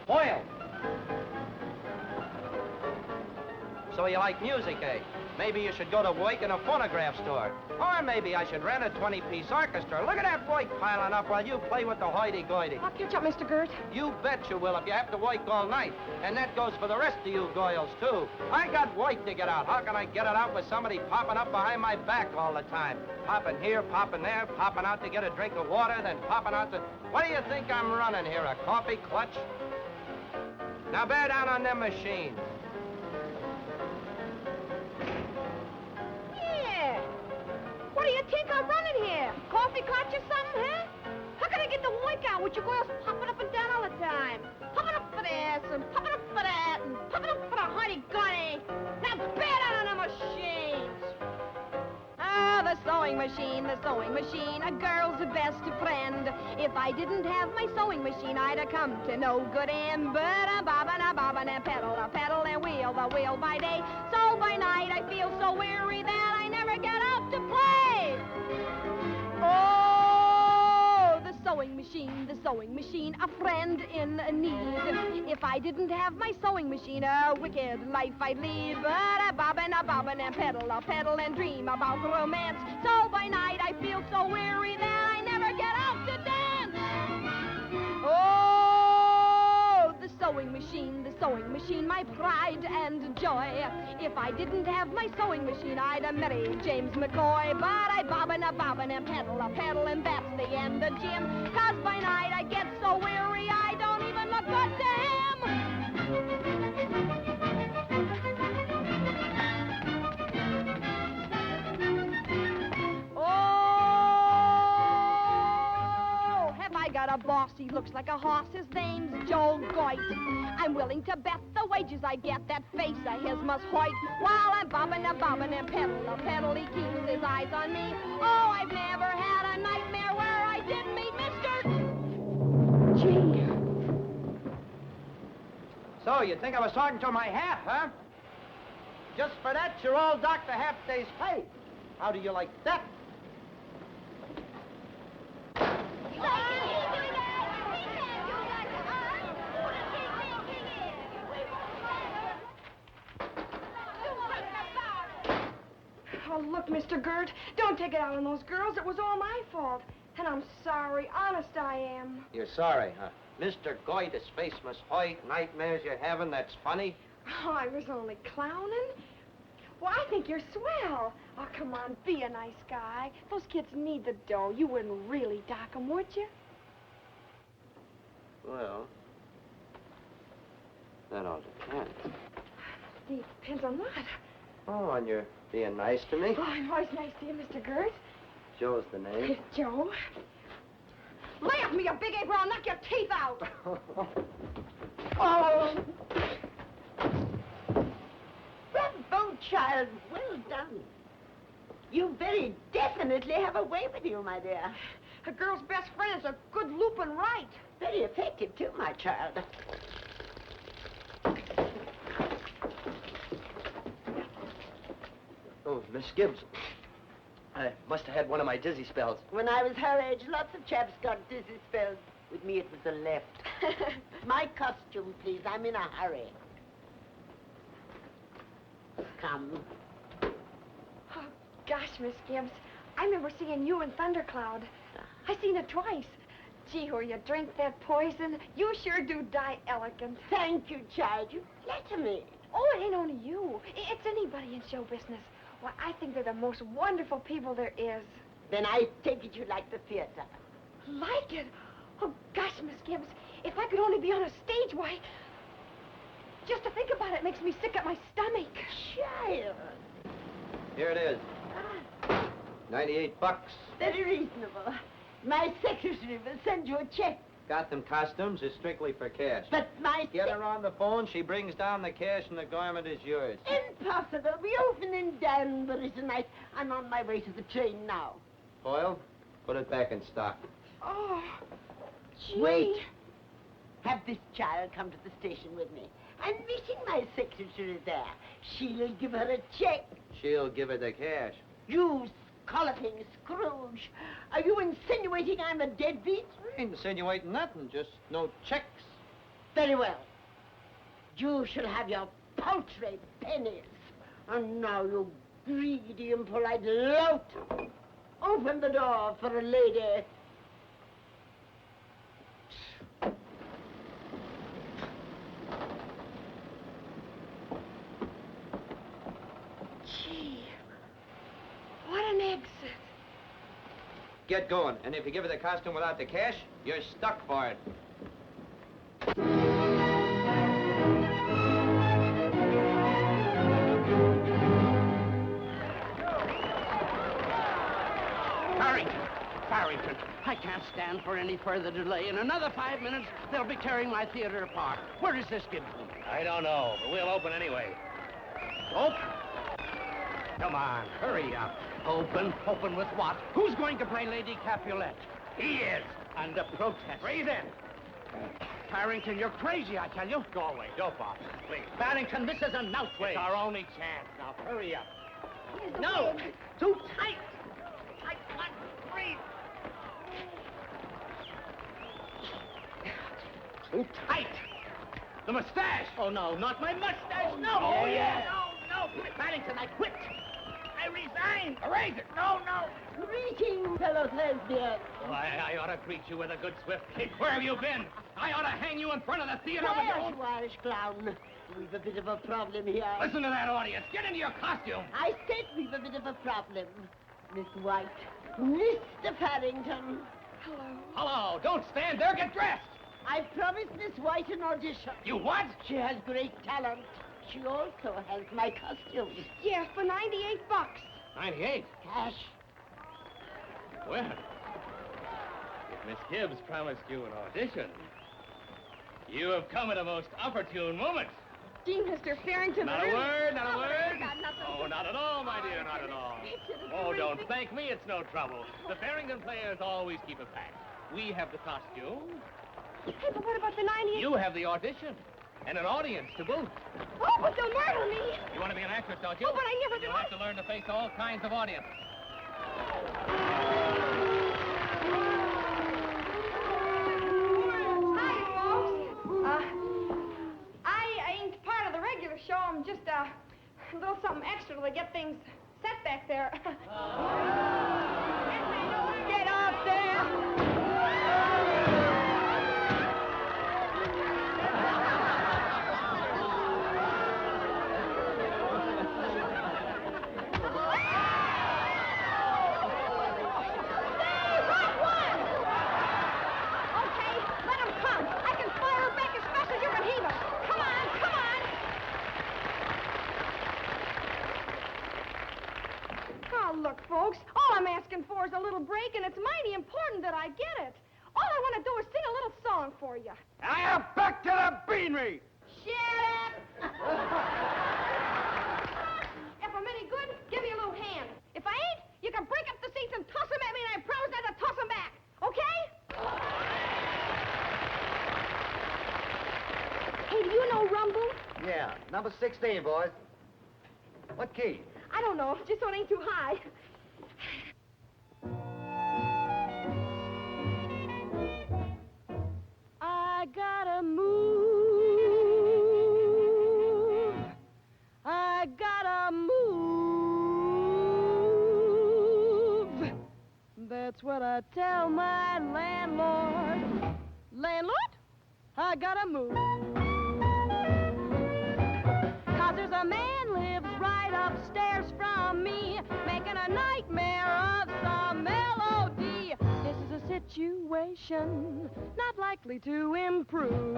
Boyle! So you like music, eh? Maybe you should go to work in a phonograph store. Or maybe I should rent a 20-piece orchestra. Look at that work piling up while you play with the hoity-goity. I'll catch up, Mr. Gert. You bet you will if you have to work all night. And that goes for the rest of you goyles, too. I got work to get out. How can I get it out with somebody popping up behind my back all the time? Popping here, popping there, popping out to get a drink of water, then popping out to... What do you think I'm running here, a coffee clutch? Now bear down on them machines. What do you think I'm running here? Coffee clutch or something, huh? How can I get the work out with you girls popping up and down all the time? Popping up for this and popping up for that and popping up for the hoity-goity. Now bear down on the machines. Ah, the sewing machine, a girl's best friend. If I didn't have my sewing machine, I'd have come to no good end. But a bobbin' and pedal and wheel the wheel by day. So by night I feel so weary that I never get out to play. Oh, the sewing machine, a friend in need. If I didn't have my sewing machine, a wicked life I'd lead. But a bobbin' and pedal and dream about romance. So by night I feel so weary that I never get out to dance. Oh, the sewing machine, my pride and joy. If I didn't have my sewing machine, I'd have married James McCoy. But I bobbin' and pedal, and that's the end of Jim. 'Cause by night I get so weary, I don't even look good to him. Oh, have I got a boss? He looks like a horse. His name's Joe Goit. I'm willing to bet the wages I get that face of his must hoit. While I'm bobbin' and pedal, he keeps his eyes on me. Oh, I've never had a nightmare where I didn't meet Mr. Gee. So, you think I was talking to my hat, huh? Just for that, you're all docked a half day's pay. How do you like that? Oh, look, Mr. Gert, don't take it out on those girls. It was all my fault. And I'm sorry. Honest, I am. You're sorry, huh? Mr. Goit, his face must hoit. Nightmares you're having, that's funny. Oh, I was only clowning. Well, I think you're swell. Oh, come on, be a nice guy. Those kids need the dough. You wouldn't really dock them, would you? Well, that all depends. It depends on what? Oh, on your being nice to me. Oh, I'm always nice to you, Mr. Gert. Joe's the name. Joe? Lay off me, you big ape, or I'll knock your teeth out. Oh! Bravo, child. Well done. You very definitely have a way with you, my dear. A girl's best friend is a good looping right. Very effective, too, my child. Oh, Miss Gibbs. I must have had one of my dizzy spells. When I was her age, lots of chaps got dizzy spells. With me, it was the left. My costume, please. I'm in a hurry. Come. Oh, gosh, Miss Gibbs. I remember seeing you in Thundercloud. I seen it twice. Gee, where you drink that poison, you sure do die elegant. Thank you, child. You flatter me. Oh, it ain't only you. It's anybody in show business. Why, I think they're the most wonderful people there is. Then I take it you like the theater. Like it? Oh, gosh, Miss Gibbs, if I could only be on a stage, why... Just to think about it makes me sick at my stomach. Child. Here it is. 98 bucks. Very reasonable. My secretary will send you a check. Got them costumes is strictly for cash. But my... Get her on the phone, she brings down the cash, and the garment is yours. Impossible. We open in Danbury tonight. I'm on my way to the train now. Boyle, put it back in stock. Oh, gee. Wait. Have this child come to the station with me. I'm meeting my secretary there. She'll give her a check. She'll give her the cash. You scolloping Scrooge. Are you insinuating I'm a deadbeat? I ain't insinuating nothing, just no checks. Very well. You shall have your paltry pennies. And now, you greedy, impolite lout, open the door for a lady. Gee, what an exit. Get going, and if you give her the costume without the cash, you're stuck for it. Barrington, I can't stand for any further delay. In another 5 minutes, they'll be tearing my theater apart. Where is this Gibson? I don't know, but we'll open anyway. Open? Come on, hurry up. Open? Open with what? Who's going to play Lady Capulet? He is. Under protest. Breathe in. Barrington, you're crazy, I tell you. Go away. Don't bother. Please. Barrington, this is an outrage. It's our only chance. Now, hurry up. No, too tight. I can't breathe. Too tight. The mustache. Oh, no, not my mustache. No. Oh, yeah. No. Barrington, I quit. I resign. Erase it. No. Greetings, fellow thespians. Oh, I ought to greet you with a good swift kick. Where have you been? I ought to hang you in front of the theater with Quiet, your... you Irish clown. We've a bit of a problem here. Listen to that audience. Get into your costume. I said we've a bit of a problem. Miss White, Mr. Barrington. Hello. Don't stand there. Get dressed. I promised Miss White an audition. You what? She has great talent. She also has my costume. Yeah, for $98. 98. Cash. Well, if Miss Gibbs promised you an audition, you have come at a most opportune moment. Gee, Mr. Farrington, Not a really... word, not a Oh, word. I got nothing Oh, to- not at all, my dear, not at all. Oh, don't thank me, it's no trouble. The Barrington players always keep a pact. We have the costume, Hey, but what about the 98? you have the audition, and an audience to boot. Oh, but they'll murder me. You want to be an actress, don't you? Oh, but I never You'll did. have to learn to face all kinds of audience. Hi, folks. I ain't part of the regular show. I'm just a little something extra to get things set back there. Get up there. Okay, let 'em come. I can fire her back as fast as you can heave her. Come on. Oh, look, folks, all I'm asking for is a little break, and it's mighty important that I get it. All I want to do is sing a little song for you. I am back to the beanery. Shut up! If I'm any good, give me a little hand. If I ain't, you can break up the seats and toss them at me, and I promise not to toss them back. Okay? Hey, do you know Rumble? Yeah, number 16, boys. What key? I don't know, just so it ain't too high. I gotta move. I gotta move. That's what I tell my landlord. Landlord, I gotta move. 'Cause there's a man lives right upstairs from me, making a nightmare of some melody. This is a situation not likely to improve.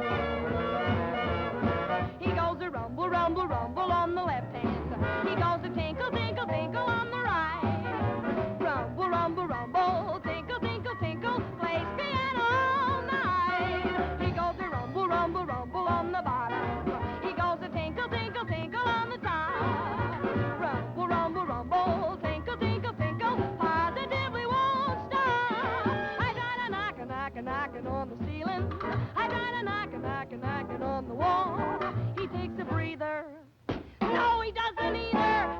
He goes to rumble, rumble, rumble on the left hand. He goes to tinkle, tinkle, tinkle on the right. Rumble, rumble, rumble, tinkle, tinkle, tinkle, plays piano all night. He goes to rumble, rumble, rumble on the bottom. He goes to tinkle, tinkle, tinkle on the top. Rumble, rumble, rumble, tinkle, tinkle, tinkle, positively won't stop. I got a knockin', knockin', knockin' on the ceiling. I got a knockin', knockin', knockin' on the wall. He takes a breather. No, he doesn't either.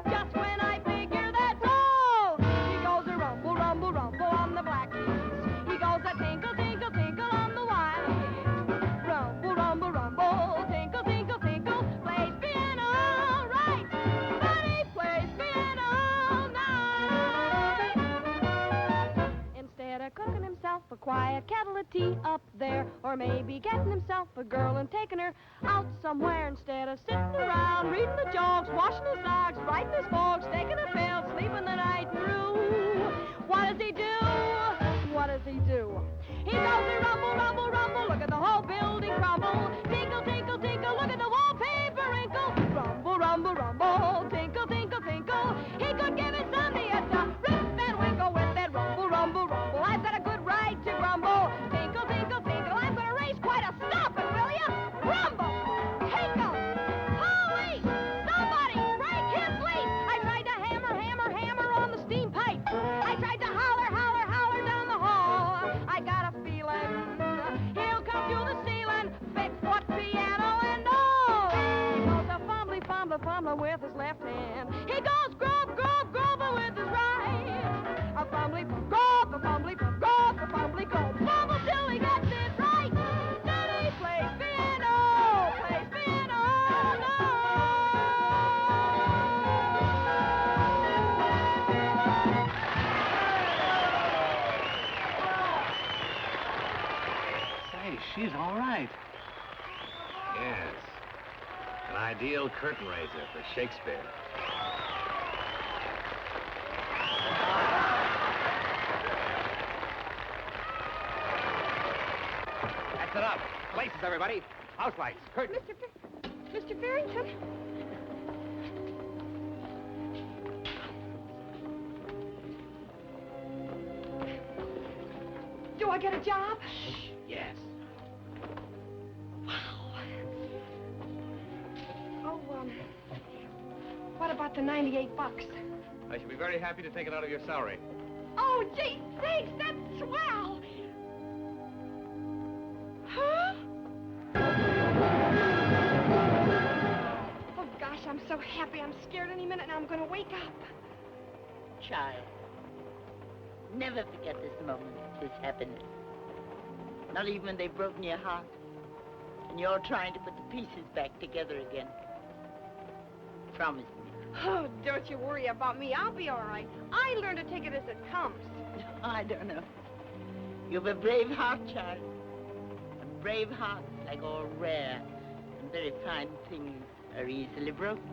quiet kettle of tea up there, or maybe getting himself a girl and taking her out somewhere instead of sitting around reading the jokes, washing his socks, writing his books, taking a pill, sleeping the night through. What does he do? What does he do? He goes to rumble, rumble, rumble, look at the whole building crumble. Tinkle, tinkle, tinkle, look at the wallpaper wrinkle. Rumble, rumble, rumble, tinkle, tinkle, tinkle. He could give his son the rip and winkle with that rumble, rumble, rumble. I've got a good right to grumble. Tinkle, tinkle, tinkle, I'm gonna raise quite a stomping, will ya? Rumble, tinkle, holy, somebody break his leaf. I tried to hammer, hammer, hammer on the steam pipe. I tried to holler, holler, holler down the hall. I got a feeling he'll come through the ceiling, fix what piano and all. He goes a fumbly, fumbly, fumbly with his left hand. He goes grub, grub, grub with his right. A fumbly, grub, a fumbly, grub, a fumbly, grub. Fumble till he gets it right. Then he plays piano, plays piano, Say, she's all right. Yes. An ideal curtain raiser for Shakespeare. That's it up. Places, everybody. House lights, curtains. Mr. Barrington? Do I get a job? Yes. Oh, what about the 98 bucks? I should be very happy to take it out of your salary. Oh, gee, thanks, that's swell. Huh? Oh, gosh, I'm so happy. I'm scared any minute now I'm going to wake up. Child, never forget this moment, this happiness. Not even when they've broken your heart and you're trying to put the pieces back together again. Promise me. Oh, don't you worry about me. I'll be all right. I learn to take it as it comes. I don't know. You've a brave heart, child. And brave hearts, like all rare and very fine things, are easily broken.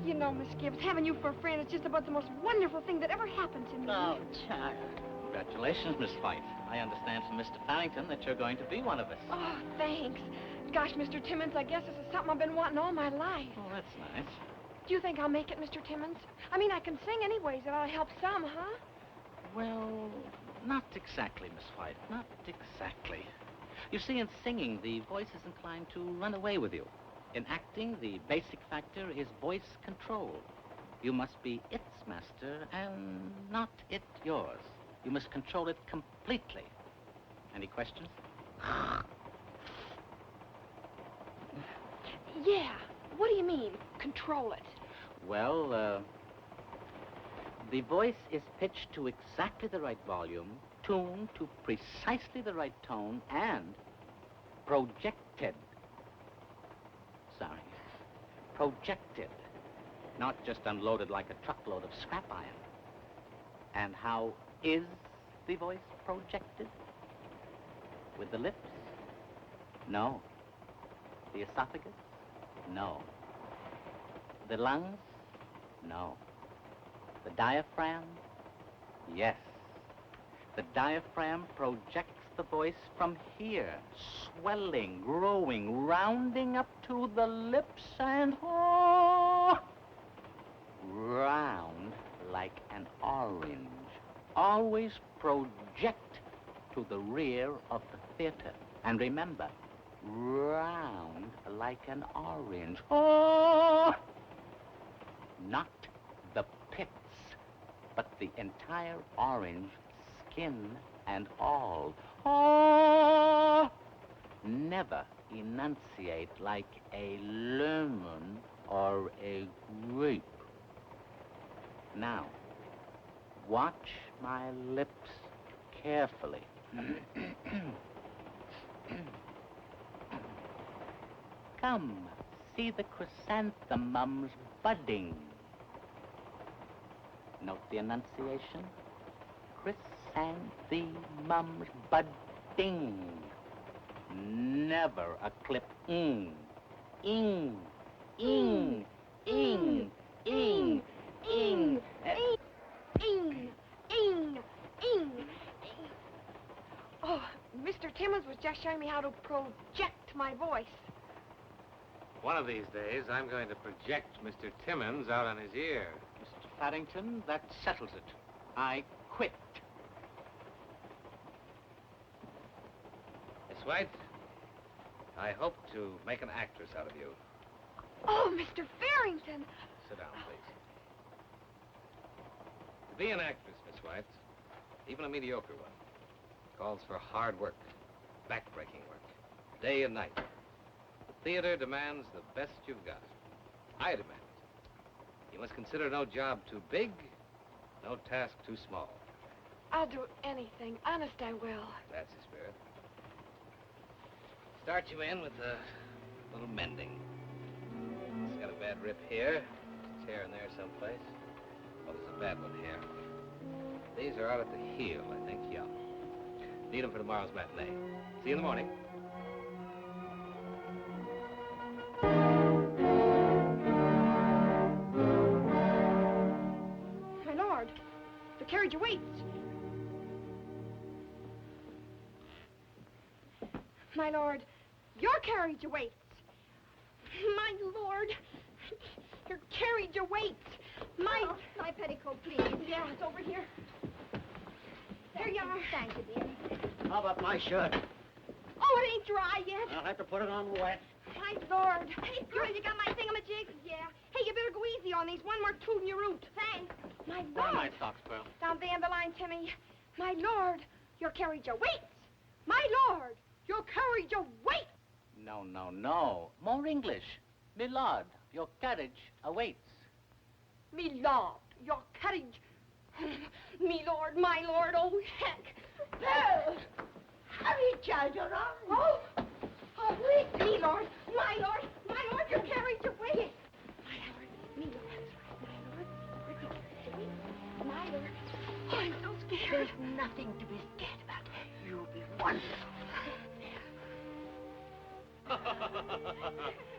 You know, Miss Gibbs, having you for a friend is just about the most wonderful thing that ever happened to me. Oh, child. Congratulations, Miss White. I understand from Mr. Farrington that you're going to be one of us. Oh, thanks. Gosh, Mr. Timmons, I guess this is something I've been wanting all my life. Oh, that's nice. Do you think I'll make it, Mr. Timmons? I mean, I can sing anyways. It ought to help some, huh? Well, not exactly, Miss White. Not exactly. You see, in singing, the voice is inclined to run away with you. In acting, the basic factor is voice control. You must be its master and not it yours. You must control it completely. Any questions? Yeah. What do you mean, control it? Well, the voice is pitched to exactly the right volume, tuned to precisely the right tone, and projected. Sorry. Projected. Not just unloaded like a truckload of scrap iron. And how is the voice projected? With the lips? No. The esophagus? No. The lungs? No. The diaphragm? Yes. The diaphragm projects the voice from here, swelling, growing, rounding up to the lips and round like an orange. Always project to the rear of the theater. And remember, round like an orange. Not the pits, but the entire orange, skin and all. Never enunciate like a lemon or a grape. Now, watch my lips carefully. Come, see the chrysanthemums budding. Note the enunciation. Chrysanthemums. chrysanthemums budding. Never a clip. Ing, ing, ing, ing, ing, ing. Ing, ing, ing. Oh, Mr. Timmons was just showing me how to project my voice. One of these days, I'm going to project Mr. Timmons out on his ear. Mr. Barrington, that settles it. I quit. Miss White, I hope to make an actress out of you. Oh, Mr. Barrington. Sit down, please. To be an actress, Miss White, even a mediocre one, calls for hard work, back-breaking work, day and night. The theater demands the best you've got. I demand it. You must consider no job too big, no task too small. I'll do anything. Honest, I will. That's the spirit. Start you in with a little mending. It's got a bad rip here, tear in there someplace. Oh, there's a bad one here. These are out at the heel, I think, yeah. Need them for tomorrow's matinee. See you in the morning. My lord, the carriage awaits. My lord, your carriage awaits. My lord, your carriage awaits. My petticoat, please. Yeah, it's over here. There you are. Thank you, dear. How about my shirt? Oh, it ain't dry yet. I'll have to put it on wet. My lord. Hey, girl, you got my thingamajigs? Yeah. Hey, you better go easy on these. One more toot in your root. Thanks. My lord. Where are my socks, Pearl? Down the end of the line, Timmy. My lord, your carriage awaits. My lord, your carriage awaits. No, no, no. More English. Milord, your carriage awaits. Me lord, your carriage. Me lord, my lord, oh heck. Well, hurry, child, you're on. Oh, wait. Me lord, my lord, your carriage awaits. My lord, me lord, my lord. Oh, I'm so scared. There's nothing to be scared about. You'll be wonderful.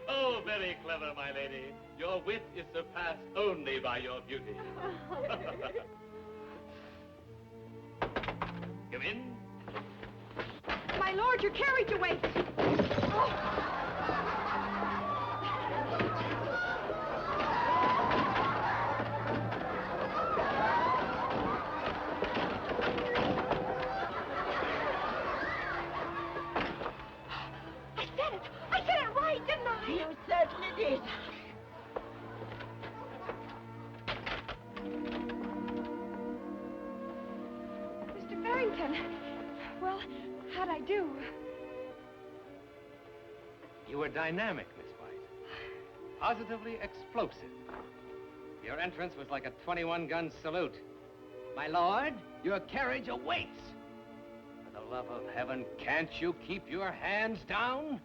Oh, very clever, my lady. Your wit is surpassed only by your beauty. Come in. My lord, your carriage awaits. Oh. I said it right, didn't I? You certainly did. Mr. Barrington, well, how'd I do? You were dynamic, Miss White. Positively explosive. Your entrance was like a 21-gun salute. My lord, your carriage awaits. For the love of heaven, can't you keep your hands down?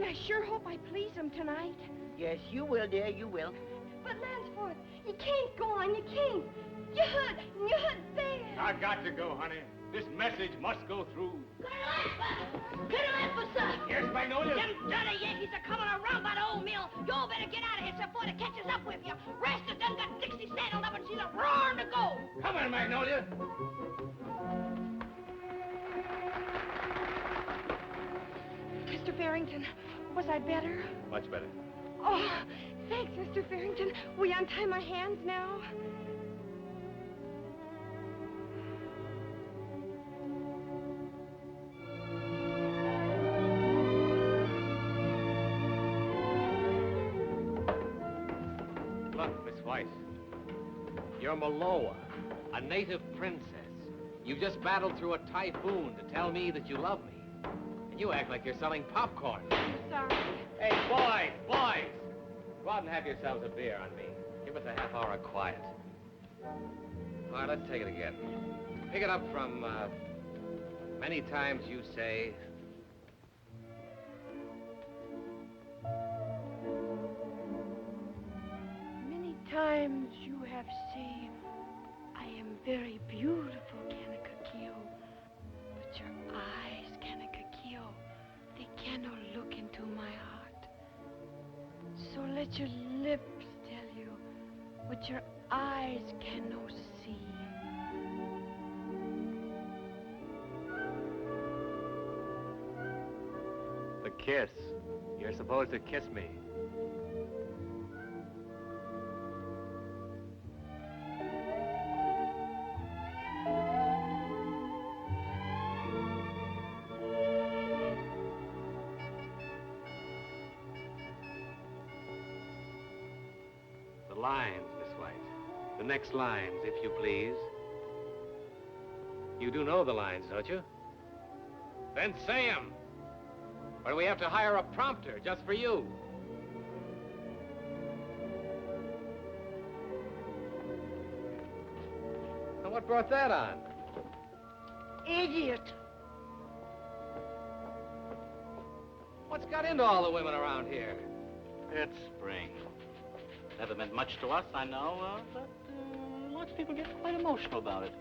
I sure hope I please him tonight. Yes, you will, dear, you will. But Lansford, you can't go on, you can't. You hurt there. I got to go, honey. This message must go through. Colonel, sir. Yes, Magnolia? Them dirty Yankees are coming around that old mill. You better get out of here before they catches up with you. Rest of them got Dixie saddled up and she's a roaring to go. Come on, Magnolia. Mr. Barrington, was I better? Much better. Oh, thanks, Mr. Barrington. Will you untie my hands now? Look, Miss White, you're Maloa, a native princess. You've just battled through a typhoon to tell me that you love me. And you act like you're selling popcorn. Sorry. Hey, boys, boys! Go out and have yourselves a beer on me. Give us a half hour of quiet. All right, let's take it again. Pick it up from, many times you say... Many times you have said, I am very beautiful, Kanaka-kyo. But your eyes, Kanaka-kyo, they cannot look into my heart. So let your lips tell you what your eyes cannot see. The kiss. You're supposed to kiss me. The lines, Miss White. The next lines, if you please. You do know the lines, don't you? Then say 'em. Or do we have to hire a prompter just for you? Now, what brought that on? Idiot. What's got into all the women around here? It's spring. Never meant much to us, I know, but lots of people get quite emotional about it.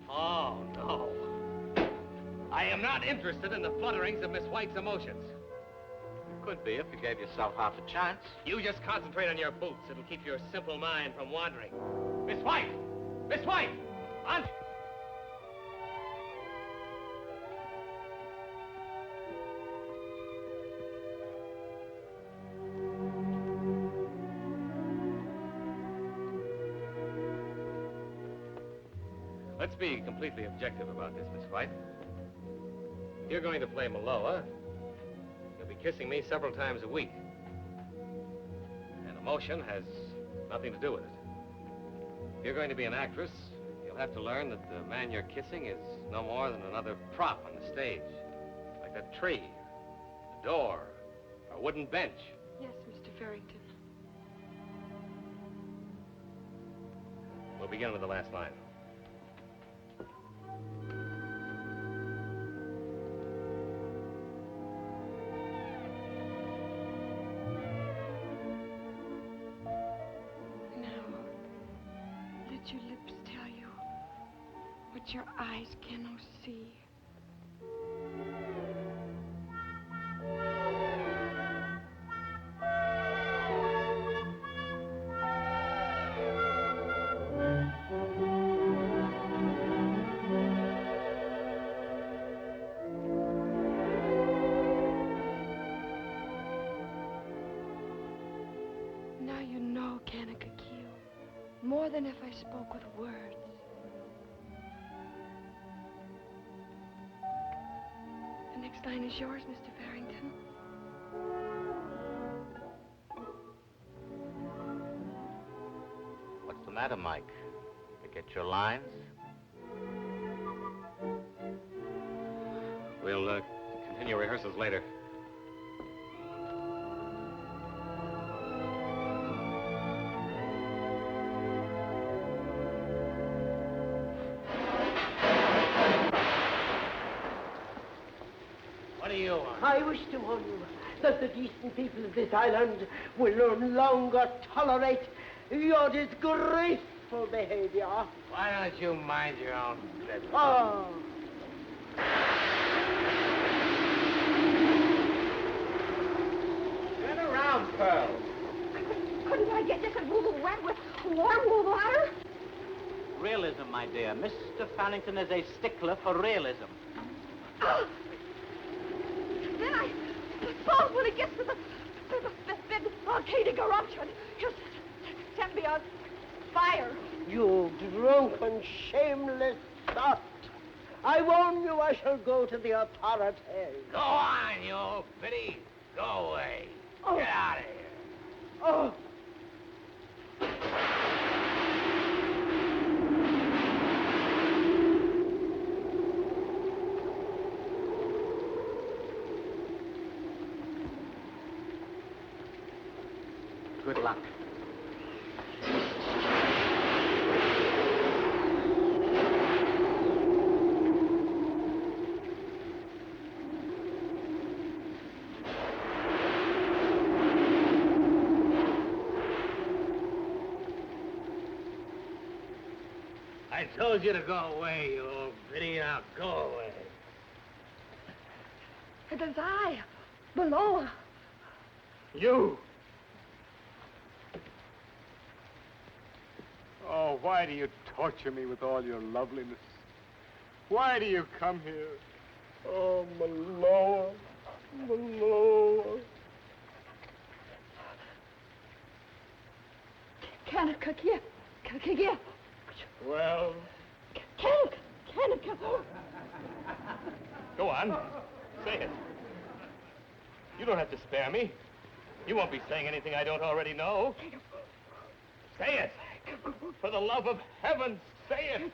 Oh, no. I am not interested in the flutterings of Miss White's emotions. Could be if you gave yourself half a chance. You just concentrate on your boots. It'll keep your simple mind from wandering. Miss White! Miss White! On... Let's be completely objective about this, Miss White. You're going to play Maloa. You'll be kissing me several times a week. And emotion has nothing to do with it. If you're going to be an actress, you'll have to learn that the man you're kissing is no more than another prop on the stage. Like that tree, the door, or a wooden bench. Yes, Mr. Farrington. We'll begin with the last line. Let your lips tell you what your eyes cannot see. Now you know, Kanaka-kyo. More than if I spoke with words. The next line is yours, Mr. Barrington. What's the matter, Mike? You get your lines? We'll continue rehearsals later. I wish to warn you that the decent people of this island will no longer tolerate your disgraceful behavior. Why don't you mind your own business? Oh. Turn around, Pearl. Couldn't I get this a little wet with warm water? Realism, my dear. Mr. Farrington is a stickler for realism. Then I suppose when it gets to the volcanic eruption, he'll set me on fire. You drunken, shameless sot. I warn you, I shall go to the authorities. Go on, you old biddy. Go away. Oh. Get out of here. Oh. Good luck. I told you to go away, you old biddy. Now go away. It is I, below. You! Oh, why do you torture me with all your loveliness? Why do you come here? Oh, Maloa, Maloa. Kanika, here. Well? Kanika. Go on. Say it. You don't have to spare me. You won't be saying anything I don't already know. Say it. For the love of heaven, say it.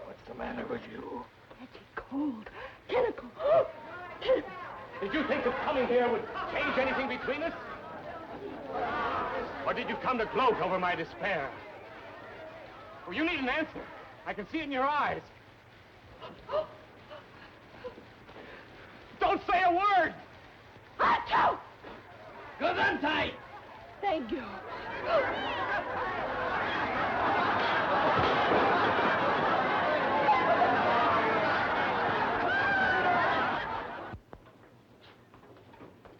What's the matter with you? It's cold. Kanika. Did you think that coming here would change anything between us? Or did you come to gloat over my despair? Well, you need an answer. I can see it in your eyes. Don't say a word! Achoo! Gesundheit! Thank you.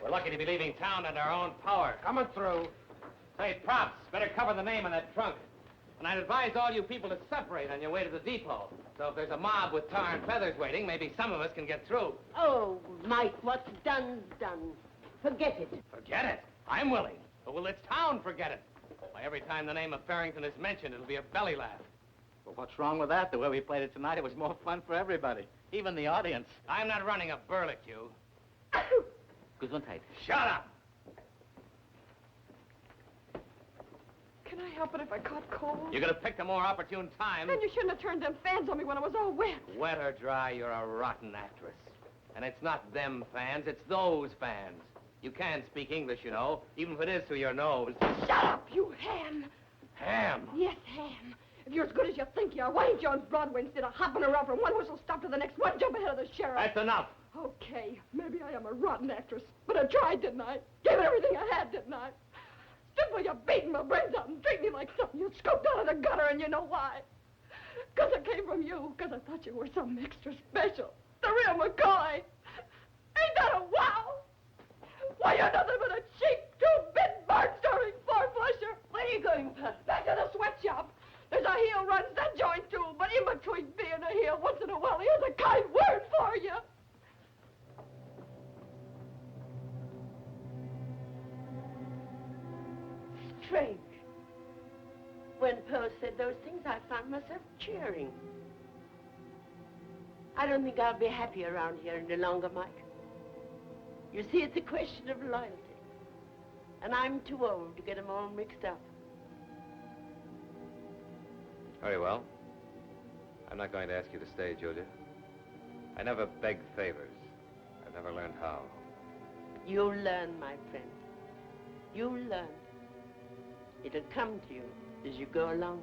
We're lucky to be leaving town in our own power. Coming through. Say, props, better cover the name on that trunk. And I'd advise all you people to separate on your way to the depot. So if there's a mob with tar and feathers waiting, maybe some of us can get through. Oh, Mike, what's done's done. Forget it. Forget it. I'm willing. But will this town forget it? Why, every time the name of Barrington is mentioned, it'll be a belly laugh. Well, what's wrong with that? The way we played it tonight, it was more fun for everybody, even the audience. I'm not running a burlicue. Gesundheit. Shut up! Can I help it if I caught cold? You could have picked a more opportune time. Then you shouldn't have turned them fans on me when I was all wet. Wet or dry, you're a rotten actress. And it's not them fans, it's those fans. You can speak English, you know, even if it is through your nose. Shut up, you ham! Ham! Yes, ham. If you're as good as you think you are, why ain't you on Broadway instead of hopping around from one whistle stop to the next, one jump ahead of the sheriff? That's enough. Okay, maybe I am a rotten actress, but I tried, didn't I? Gave it everything I had, didn't I? Stood while you're beating my brains out and treating me like something you scooped out of the gutter, and you know why? Because it came from you, because I thought you were something extra special. The real McCoy. Ain't that a wow? Why, you're nothing but a cheap, two-bit, barn-starving four-flusher. Where are you going, Pug? Back to the sweatshop. There's a heel runs that joint, too, but in between being a heel, once in a while, here's a kind word for you. Strange. When Poe said those things, I found myself cheering. I don't think I'll be happy around here any longer, Mike. You see, it's a question of loyalty. And I'm too old to get them all mixed up. Very well. I'm not going to ask you to stay, Julia. I never begged favors. I've never learned how. You'll learn, my friend. You'll learn. It'll come to you as you go along.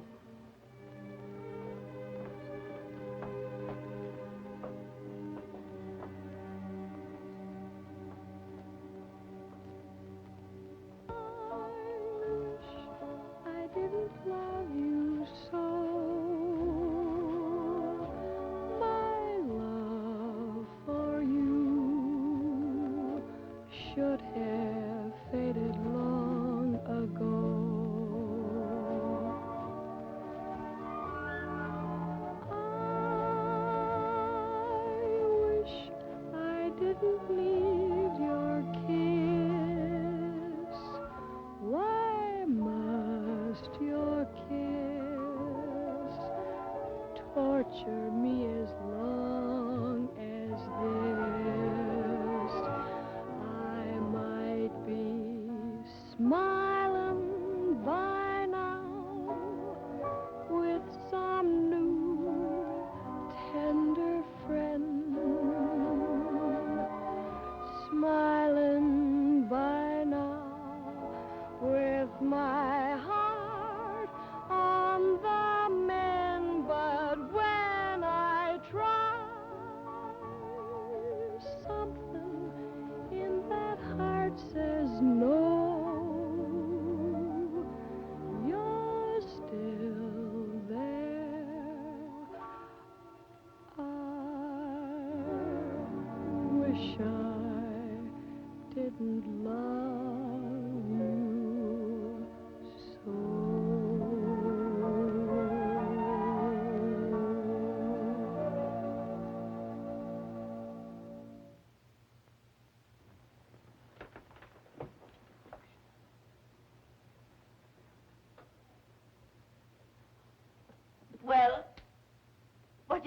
My heart on the men, but when I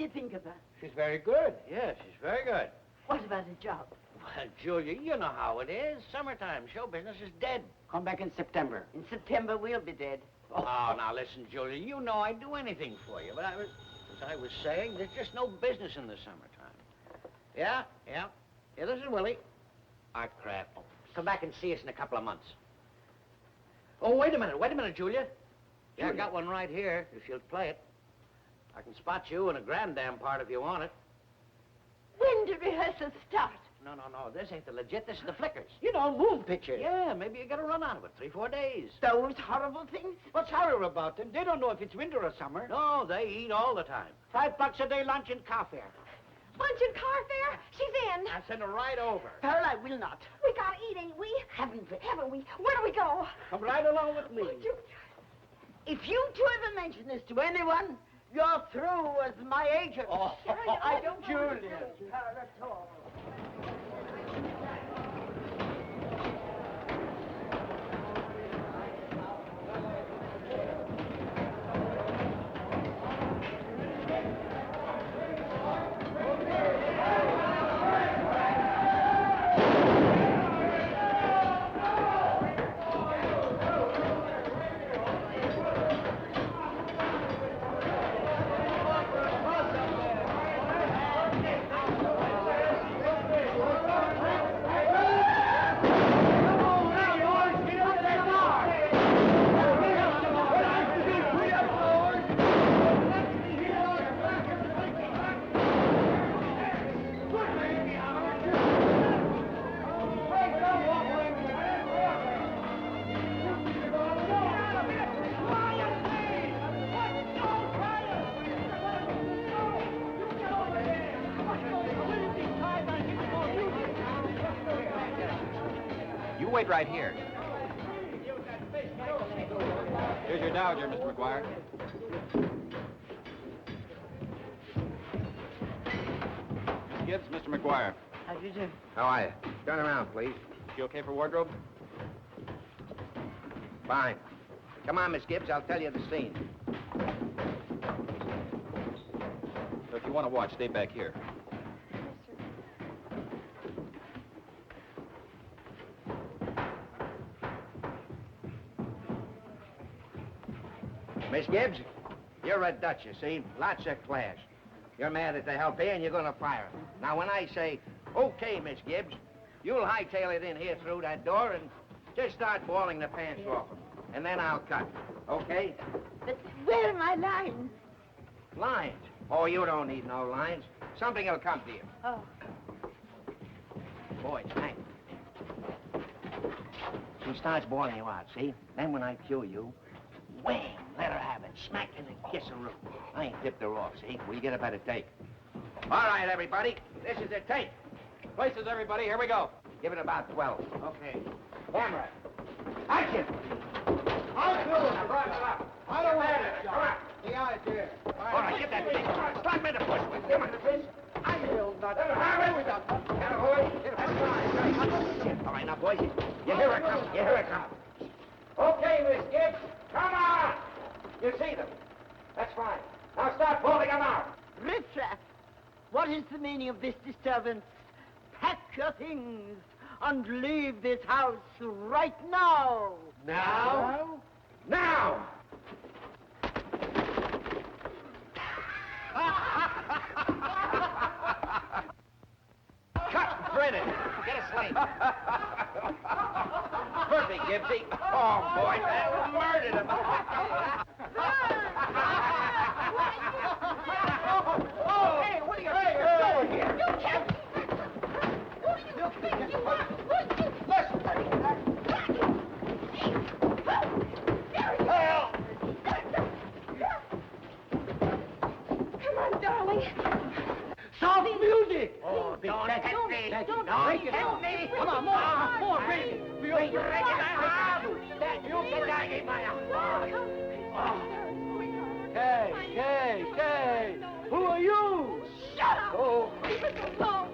do you think of her? She's very good. Yes, she's very good. What about a job? Well, Julia, you know how it is. Summertime, show business is dead. Come back in September. In September, we'll be dead. Oh, now listen, Julia, you know I'd do anything for you, but as I was saying, there's just no business in the summertime. Yeah. Yeah, this is Willie. Ah, crap. Come back and see us in a couple of months. Oh, wait a minute, Julia. Yeah, I got one right here, if you'll play it. I can spot you in a grand damn part if you want it. When do rehearsals start? No, this ain't the legit, this is the flickers. You know, move pictures. Yeah, maybe you get a run out of it, 3-4 days. Those horrible things? What's horrible about them? They don't know if it's winter or summer. No, they eat all the time. $5 a day lunch and car fare. Lunch and car fare? She's in. I send her right over. Pearl, I will not. We gotta eat, ain't we? Haven't we? Haven't we? Where do we go? Come right along with me. If you two ever mention this to anyone, you're through as my agent. Oh, I don't Julia. Pearl at all. Wait right here. Here's your dowager, Mr. McGuire. Miss Gibbs, Mr. McGuire. How do you do? How are you? Turn around, please. You okay for wardrobe? Fine. Come on, Miss Gibbs, I'll tell you the scene. So if you want to watch, stay back here. Miss Gibbs, you're a Dutch, you see. Lots of class. You're mad at the helper and you're going to fire him. Now, when I say, okay, Miss Gibbs, you'll hightail it in here through that door and just start bawling the pants off him. And then I'll cut. Okay? But where are my lines? Lines? Oh, you don't need no lines. Something will come to you. Oh. Boy, it's Hank. She starts bawling you out, see? Then when I cue you, wham! Let her have it. Smack in the kissin' room. I ain't tipped her off, see? We get a better take. All right, everybody. This is the take. Places, everybody. Here we go. Give it about 12. Okay. Camera. Action! I'll do it. I don't want it. Come on. The idea. All right, get that thing. Start me the push. Come on. I will not. All right, now, boys. You hear her come. You hear her come. Okay, Miss Gibbs. Come on! You see them. That's fine. Now start pulling them out. Riffraff, what is the meaning of this disturbance? Pack your things and leave this house right now. Now? Now! Cut, threaded. Get a sling. Perfect, Gibbsy. Oh, boy, that murdered him. Oh, hey, what are you doing here? You can't. Who do you think you are? Come on, darling. Soft music. Oh, don't hit me. Don't hit me. me. Come on, more, baby. You can Hey. Who are you? Shut up. Oh. Leave us alone.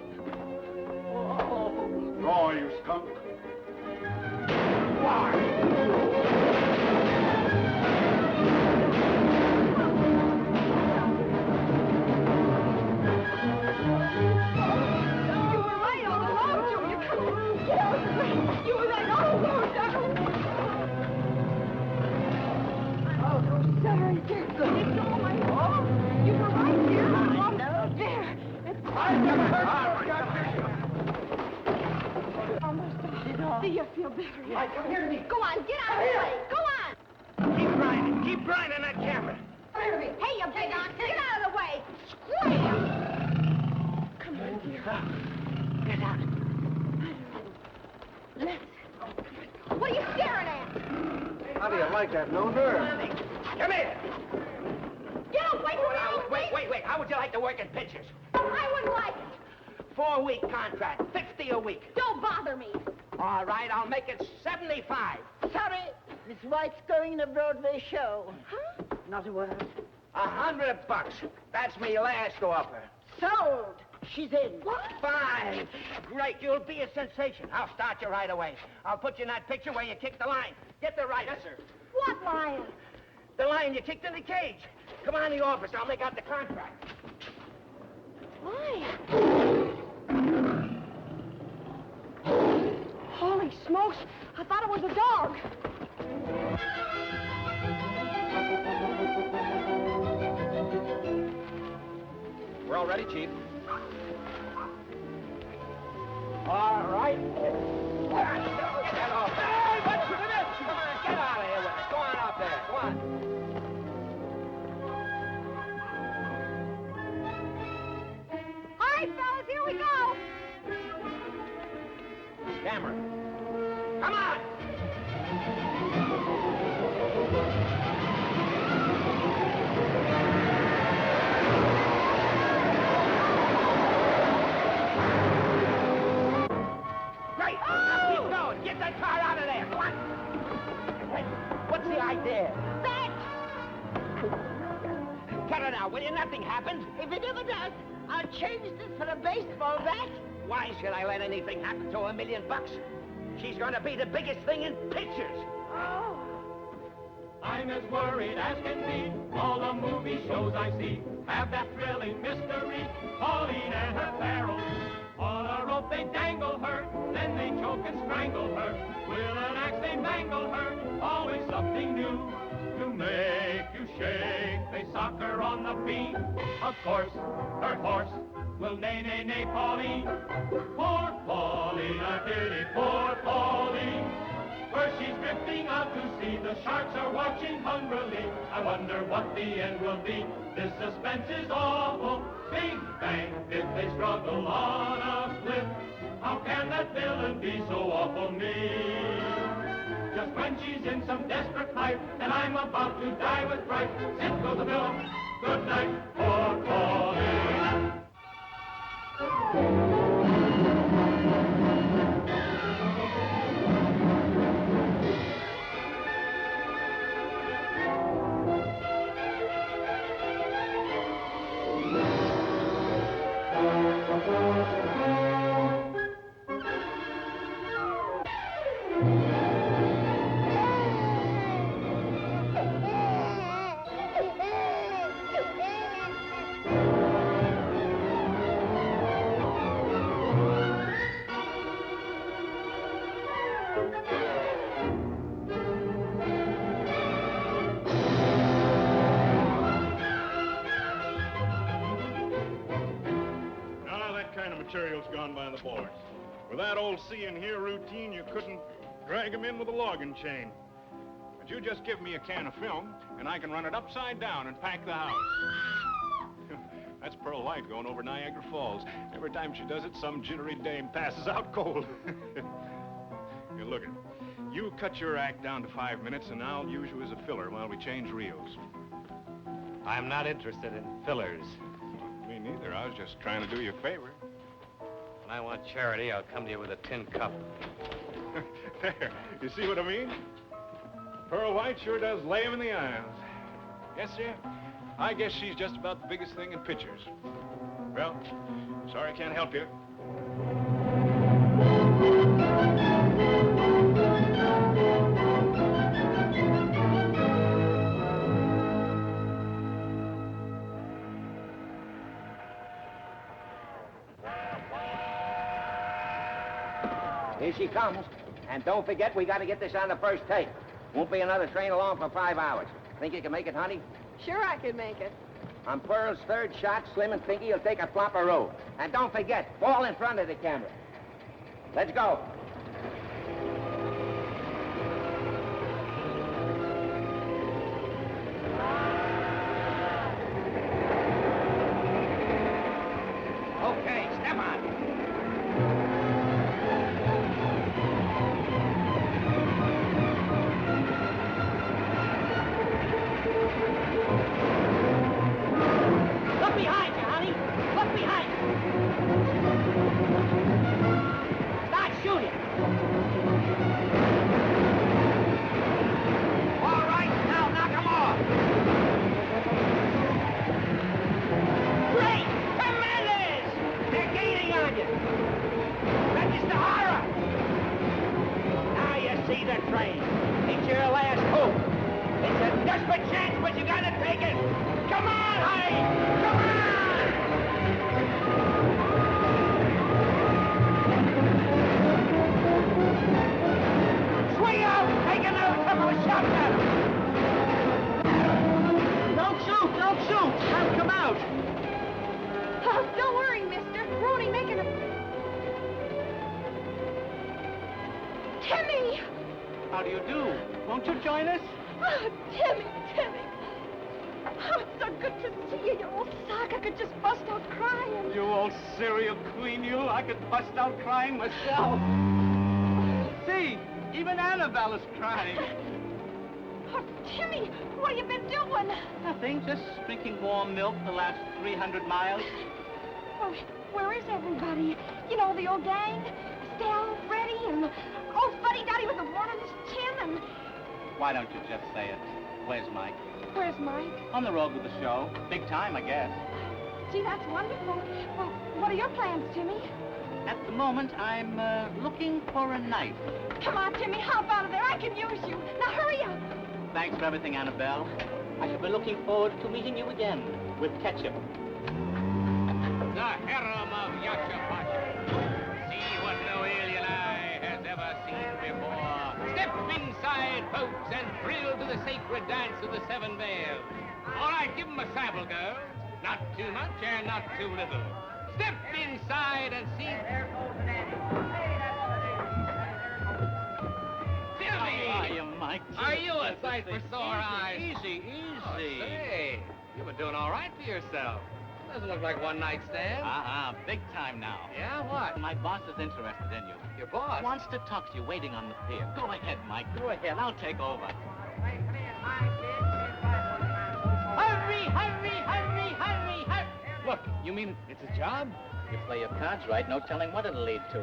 Draw, you skunk. It's all my fault. You were right there. Oh, no. There. Almost done. Do you feel better? Right, come here to me. Go on, get out of the way. Go on. Keep grinding that camera. Hey, you big ox, get out of the way. Scram! Come on, dear. Get out. What are you staring at? How do you like that, no nerve? Come here. Get away from me! Wait. How would you like to work in pictures? I wouldn't like it. 4-week contract, 50 a week. Don't bother me. All right, I'll make it 75. Sorry, Miss White's going in a Broadway show. Huh? Not a word. $100. That's me last offer. Sold. She's in. What? 5. Great, you'll be a sensation. I'll start you right away. I'll put you in that picture where you kicked the line. Get the right. Yes, sir. What lion? The line you kicked in the cage. Come on in the office. I'll make out the contract. Lion? Holy smokes! I thought it was a dog. We're all ready, Chief. All right. Get that off there. Hey, what's this? Come on, get out of here with it. Go on out there. Go on. All right, fellas, here we go. Camera. Come on. Great. Now keep going. Get that car out of there. Come on. Hey, what's the idea? Bet. Cut it out, will you? Nothing happened. If it ever does, I'll change this for a baseball bat. Why should I let anything happen to $1 million? She's going to be the biggest thing in pictures. Oh. I'm as worried as can be. All the movie shows I see have that thrilling mystery. Pauline and her perils. On a rope they dangle her, then they choke and strangle her. With an axe they mangle her. Always something new to make you shake. They sock her on the beam. Of course, her horse will neigh, neigh, neigh, Pauline. Poor Pauline, I pity poor Pauline. Where she's drifting out to sea, the sharks are watching hungrily. I wonder what the end will be. This suspense is awful. Big bang, if they struggle on a cliff. How can that villain be so awful mean? Just when she's in some desperate fight, and I'm about to die with fright, sit goes the villain. Good night, poor Pauline. Material's gone by the boards. With that old see and hear routine, you couldn't drag him in with a logging chain. But you just give me a can of film, and I can run it upside down and pack the house. That's Pearl White going over Niagara Falls. Every time she does it, some jittery dame passes out cold. Here, look it. You cut your act down to 5 minutes, and I'll use you as a filler while we change reels. I'm not interested in fillers. Me neither. I was just trying to do you a favor. When I want charity, I'll come to you with a tin cup. There. You see what I mean? Pearl White sure does lay him in the aisles. Yes, sir. I guess she's just about the biggest thing in pictures. Well, sorry I can't help you. Here she comes. And don't forget, we got to get this on the first take. Won't be another train along for 5 hours. Think you can make it, honey? Sure I can make it. On Pearl's third shot, Slim and Pinky will take a flopperoo. And don't forget, fall in front of the camera. Let's go. Okay, step on. Look behind you, honey. Look behind you. Start shooting. All right, now knock 'em off. Great! Tremendous! They're gaining on you. Register horror. Now you see the train. It's your last hope. It's a desperate chance, but you gotta take it. Come on, honey! Come on! Swing out! Take another couple of shots at him! Don't shoot! Don't shoot! I'll come out. Oh, don't worry, mister. We're only making a... Timmy! How do you do? Won't you join us? Oh, Timmy, Timmy. Oh, it's so good to see you, you old sock. I could just bust out crying. You old cereal queen, you. I could bust out crying myself. See, even Annabelle is crying. Oh, Timmy, what have you been doing? Nothing, just drinking warm milk the last 300 miles. Oh, where is everybody? You know, the old gang? Estelle, Freddie, and old Fuddy Duddy with the wart on his chin, and... Why don't you just say it? Where's Mike? Where's Mike? On the road with the show. Big time, I guess. Gee, that's wonderful. Well, what are your plans, Timmy? At the moment, I'm looking for a knife. Come on, Timmy, hop out of there. I can use you. Now, hurry up. Thanks for everything, Annabelle. I shall be looking forward to meeting you again with ketchup. The harem of Yasha. See what no alien eye has ever seen before. Step inside, folks, and thrill to the sacred dance of the seven veils. All right, give 'em a sample, girls. Not too much and not too little. Step inside and see... How are you, Mike? Are you a sight for sore eyes? Easy, easy. Oh, say, you've been doing all right for yourself. Doesn't look like one night stand. Big time now. Yeah, what? My boss is interested in you. Your boss? Wants to talk to you waiting on the pier. Go ahead, Mike. Go ahead. I'll take over. Hurry, hurry, hurry, hurry, hurry. Look, you mean it's a job? You play your cards right, no telling what it'll lead to.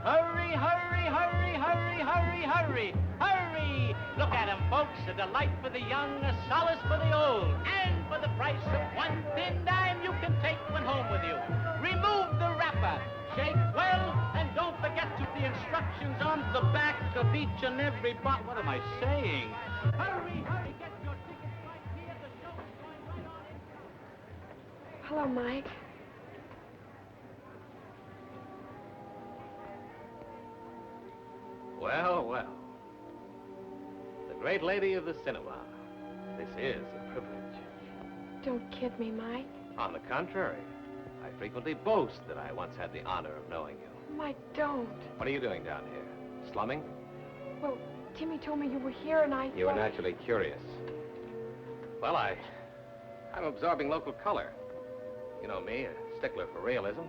Hurry, hurry, hurry, hurry, hurry, hurry, hurry. Look at him, folks. A delight for the young, a solace for the old. And for the price of one thin dime, you can take one home with you. Remove the wrapper. Shake well, and don't forget to the instructions on the back of each and every bottle. What am I saying? Hurry, hurry, get your tickets right here. The show's going right on. Hello, Mike. Well, well. The great lady of the cinema. This is a privilege. Don't kid me, Mike. On the contrary, I frequently boast that I once had the honor of knowing you. Mike, don't. What are you doing down here? Slumming? Well, Timmy told me you were here, and I You were thought... naturally curious. Well, I'm absorbing local color. You know me, a stickler for realism.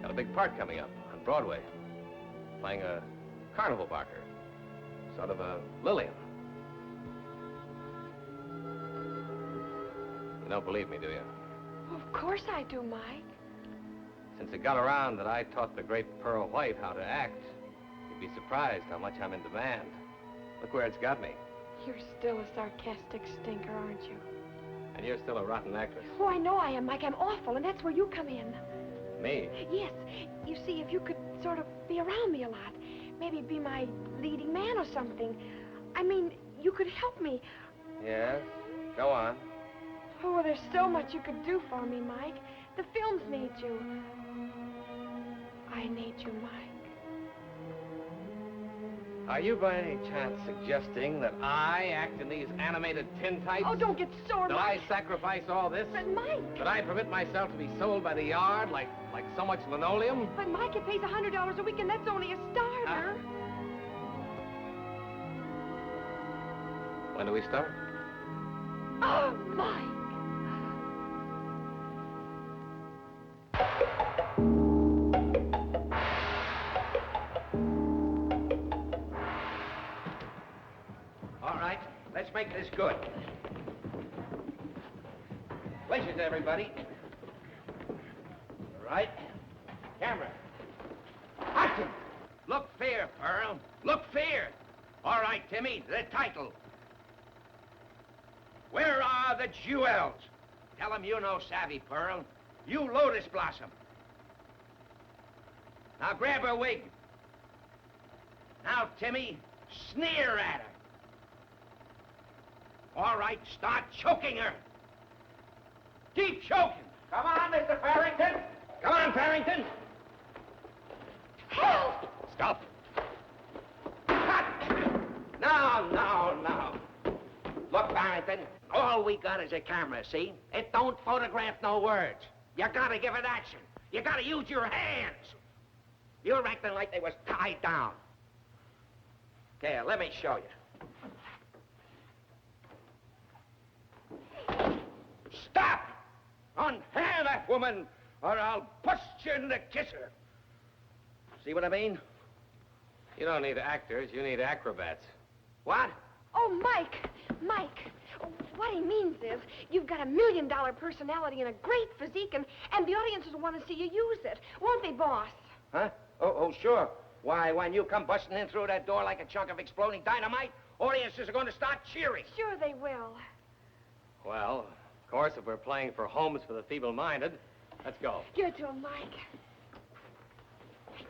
Got a big part coming up on Broadway. Playing a carnival barker. Sort of a Lillian. You don't believe me, do you? Of course I do, Mike. Since it got around that I taught the great Pearl White how to act, you'd be surprised how much I'm in demand. Look where it's got me. You're still a sarcastic stinker, aren't you? And you're still a rotten actress. Oh, I know I am, Mike. I'm awful, and that's where you come in. Me? Yes. You see, if you could sort of be around me a lot, maybe be my leading man or something. I mean, you could help me. Yes? Go on. Oh, well, there's so much you could do for me, Mike. The films need you. I need you, Mike. Are you by any chance suggesting that I act in these animated tintypes? Oh, don't get sore, That Mike. I sacrifice all this? But, Mike. That I permit myself to be sold by the yard like so much linoleum? But, Mike, it pays $100 a week, and that's only a starter. When do we start? Oh, Mike. All right, let's make this good. Places, everybody. All right. Camera. Action! Look fair, Pearl. Look fair. All right, Timmy, the title. Where are the jewels? Tell them you know savvy, Pearl. You Lotus Blossom. Now grab her wig. Now, Timmy, sneer at her. All right, start choking her. Keep choking. Come on, Mr. Barrington. Come on, Barrington. Help! Stop. Cut. Now. Look, Barrington, all we got is a camera, see? It don't photograph no words. You gotta give it action. You gotta use your hands. You're acting like they was tied down. Here, let me show you. Stop! Unhand that woman, or I'll bust you in the kisser. See what I mean? You don't need actors, you need acrobats. What? Oh, Mike. What he means is you've got $1 million personality and a great physique, and the audiences want to see you use it. Won't they, boss? Huh? Oh, sure. Why, when you come busting in through that door like a chunk of exploding dynamite, audiences are going to start cheering. Sure they will. Well, of course, if we're playing for homes for the feeble-minded, let's go. Give it to him, Mike.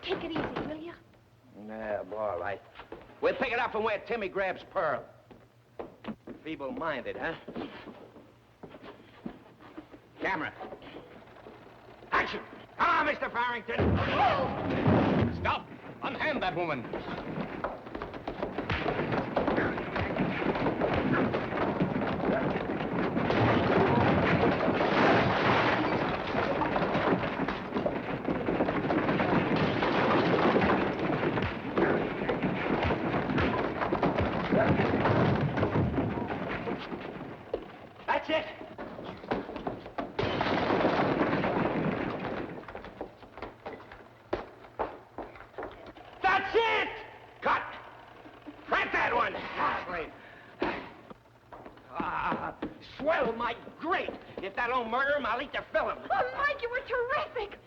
Take it easy, will you? Yeah, all right. We'll pick it up from where Timmy grabs Pearl. Feeble-minded, huh? Camera. Action! Come on, Mr. Barrington. Stop! Unhand that woman. That's it. That's it! Cut! Crank that one! Swell, my great! If that don't murder him, I'll eat the film. Oh, Mike, you were terrific.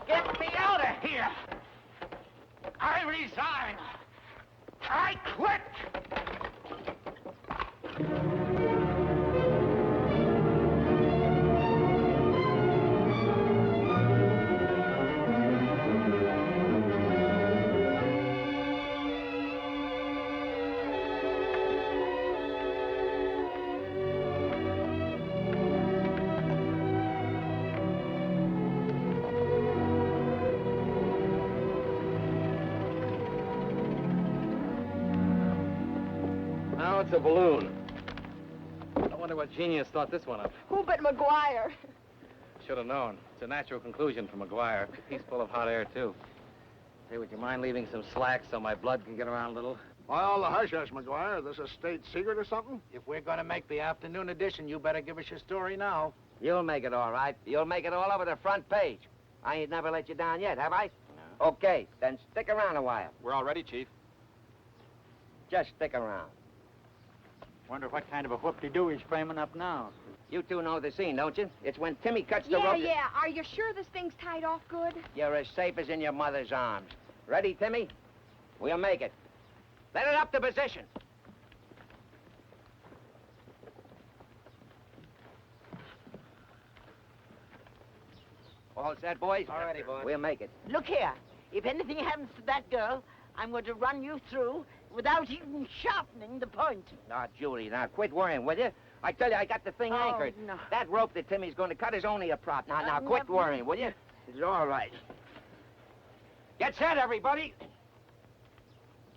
Get me out of here! I resign! I quit! Now it's a balloon. I wonder what genius thought this one up. Who but McGuire? Should have known. It's a natural conclusion for McGuire. He's full of hot air, too. Say, would you mind leaving some slack so my blood can get around a little? Why all the hush-hush, McGuire? This a state secret or something? If we're gonna make the afternoon edition, you better give us your story now. You'll make it all right. You'll make it all over the front page. I ain't never let you down yet, have I? No. Okay, then stick around a while. We're all ready, Chief. Just stick around. Wonder what kind of a whoop-de-doo he's framing up now. You two know the scene, don't you? It's when Timmy cuts the rope. Yeah. Are you sure this thing's tied off good? You're as safe as in your mother's arms. Ready, Timmy? We'll make it. Let it up to position. All set, boys? All ready, boys. We'll make it. Look here. If anything happens to that girl, I'm going to run you through without even sharpening the point. Now, Julie, now quit worrying, will you? I tell you, I got the thing anchored. No. That rope that Timmy's going to cut is only a prop. Now, quit worrying, will you? It's all right. Get set, everybody.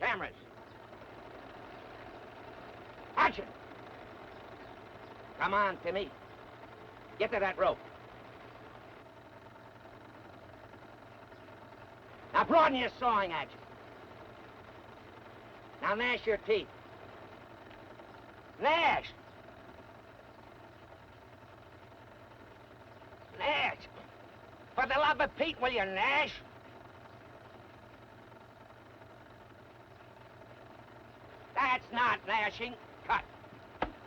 Cameras. Action! Come on, Timmy. Get to that rope. Now broaden your sawing action. Now gnash your teeth. Gnash! Gnash! For the love of Pete, will you gnash? That's not gnashing. Cut.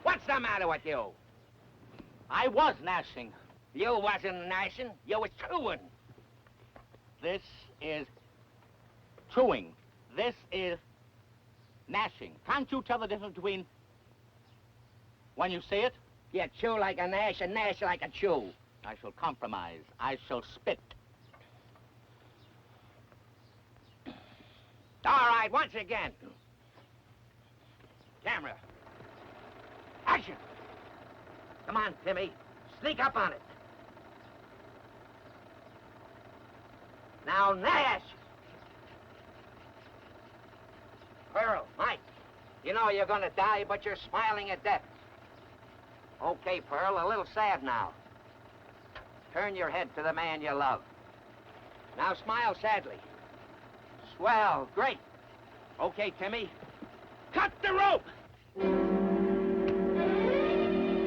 What's the matter with you? I was gnashing. You wasn't gnashing. You was chewing. This is chewing. This is gnashing. Can't you tell the difference between when you say it? You chew like a gnash and gnash like a chew. I shall compromise. I shall spit. All right, once again. Camera. Action. Come on, Timmy. Sneak up on it. Now, Nash. Pearl, Mike, you know you're gonna die, but you're smiling at death. Okay, Pearl, a little sad now. Turn your head to the man you love. Now smile sadly. Swell, great. Okay, Timmy. Cut the rope!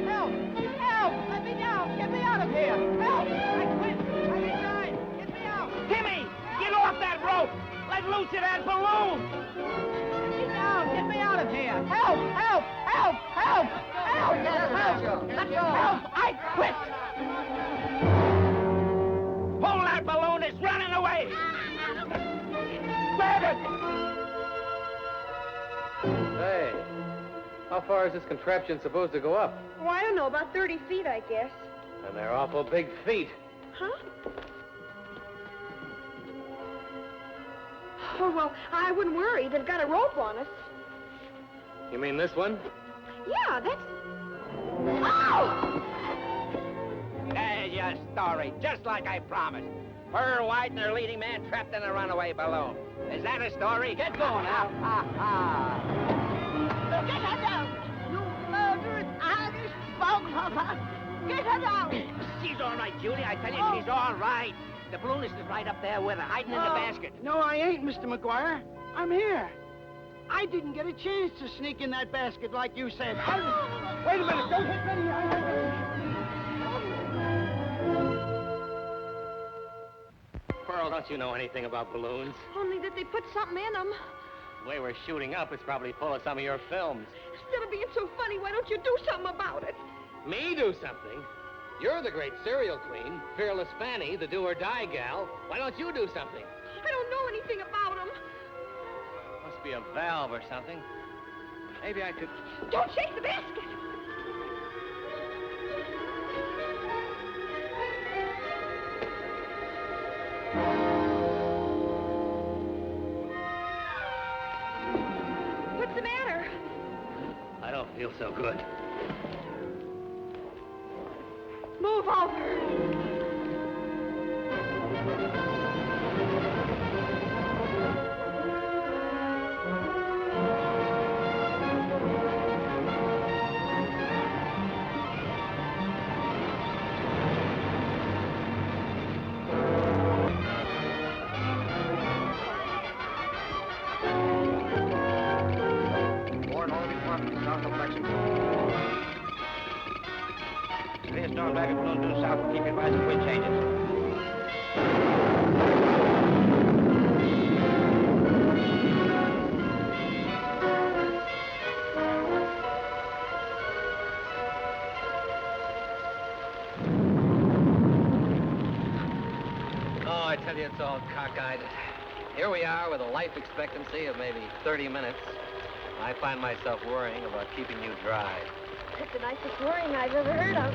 Help! Help! Let me down! Get me out of here! Help! I quit! I resigned! Get me out! Timmy! Get off that rope! Let loose of that balloon! Get me down! Get me out of here! Help! Help! Help! Help! Help! Help! Let go! Help! I quit! Pull that balloon! It's running away! Grab it! Hey, how far is this contraption supposed to go up? Oh, I don't know, about 30 feet, I guess. And they're awful big feet. Huh? Oh, well, I wouldn't worry. They've got a rope on us. You mean this one? Yeah, that's... Oh! There's your story, just like I promised. Pearl White and her leading man trapped in a runaway balloon. Is that a story? Get going now. Ha, ha. Get her down! You murderous Irish boghouse! Get her down! She's all right, Judy. I tell you, she's all right. The balloonist is right up there with her, hiding in the basket. No, I ain't, Mr. McGuire. I'm here. I didn't get a chance to sneak in that basket like you said. Wait a minute, don't hit me. Pearl, don't you know anything about balloons? Only that they put something in them. The way we're shooting up, it's probably full of some of your films. Instead of being so funny, why don't you do something about it? Me do something? You're the great serial queen, Fearless Fanny, the do-or-die gal. Why don't you do something? I don't know anything about them. Must be a valve or something. Maybe I could... Don't shake the basket. What's the matter? I don't feel so good. Move over. Warn all departments south of Lexington. Clear storm back at balloon due south. Keep your advised of wind changes. Oh, I tell you, it's all cockeyed. Here we are with a life expectancy of maybe 30 minutes. I find myself worrying about keeping you dry. That's the nicest worrying I've ever heard of.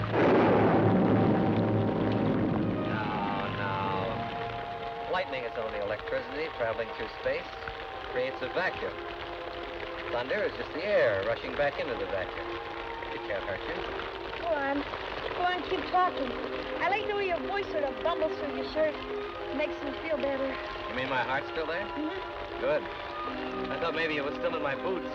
No. Lightning is only electricity traveling through space. Creates a vacuum. Thunder is just the air rushing back into the vacuum. It can't hurt you. Go on. Go on, keep talking. I like the way your voice sort of bumbles through your shirt. Makes me feel better. You mean my heart's still there? Mm-hmm. Good. I thought maybe it was still in my boots.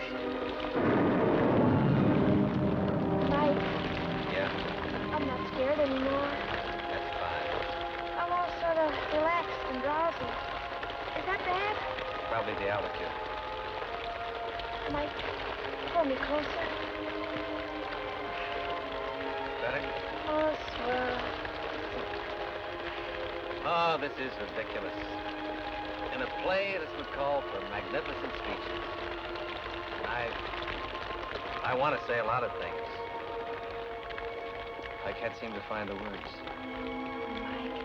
Is that bad? Probably the altitude. Mike, pull me closer. Better? Oh, swell. Oh, this is ridiculous. In a play, this would call for magnificent speeches. I want to say a lot of things. I can't seem to find the words. Mike,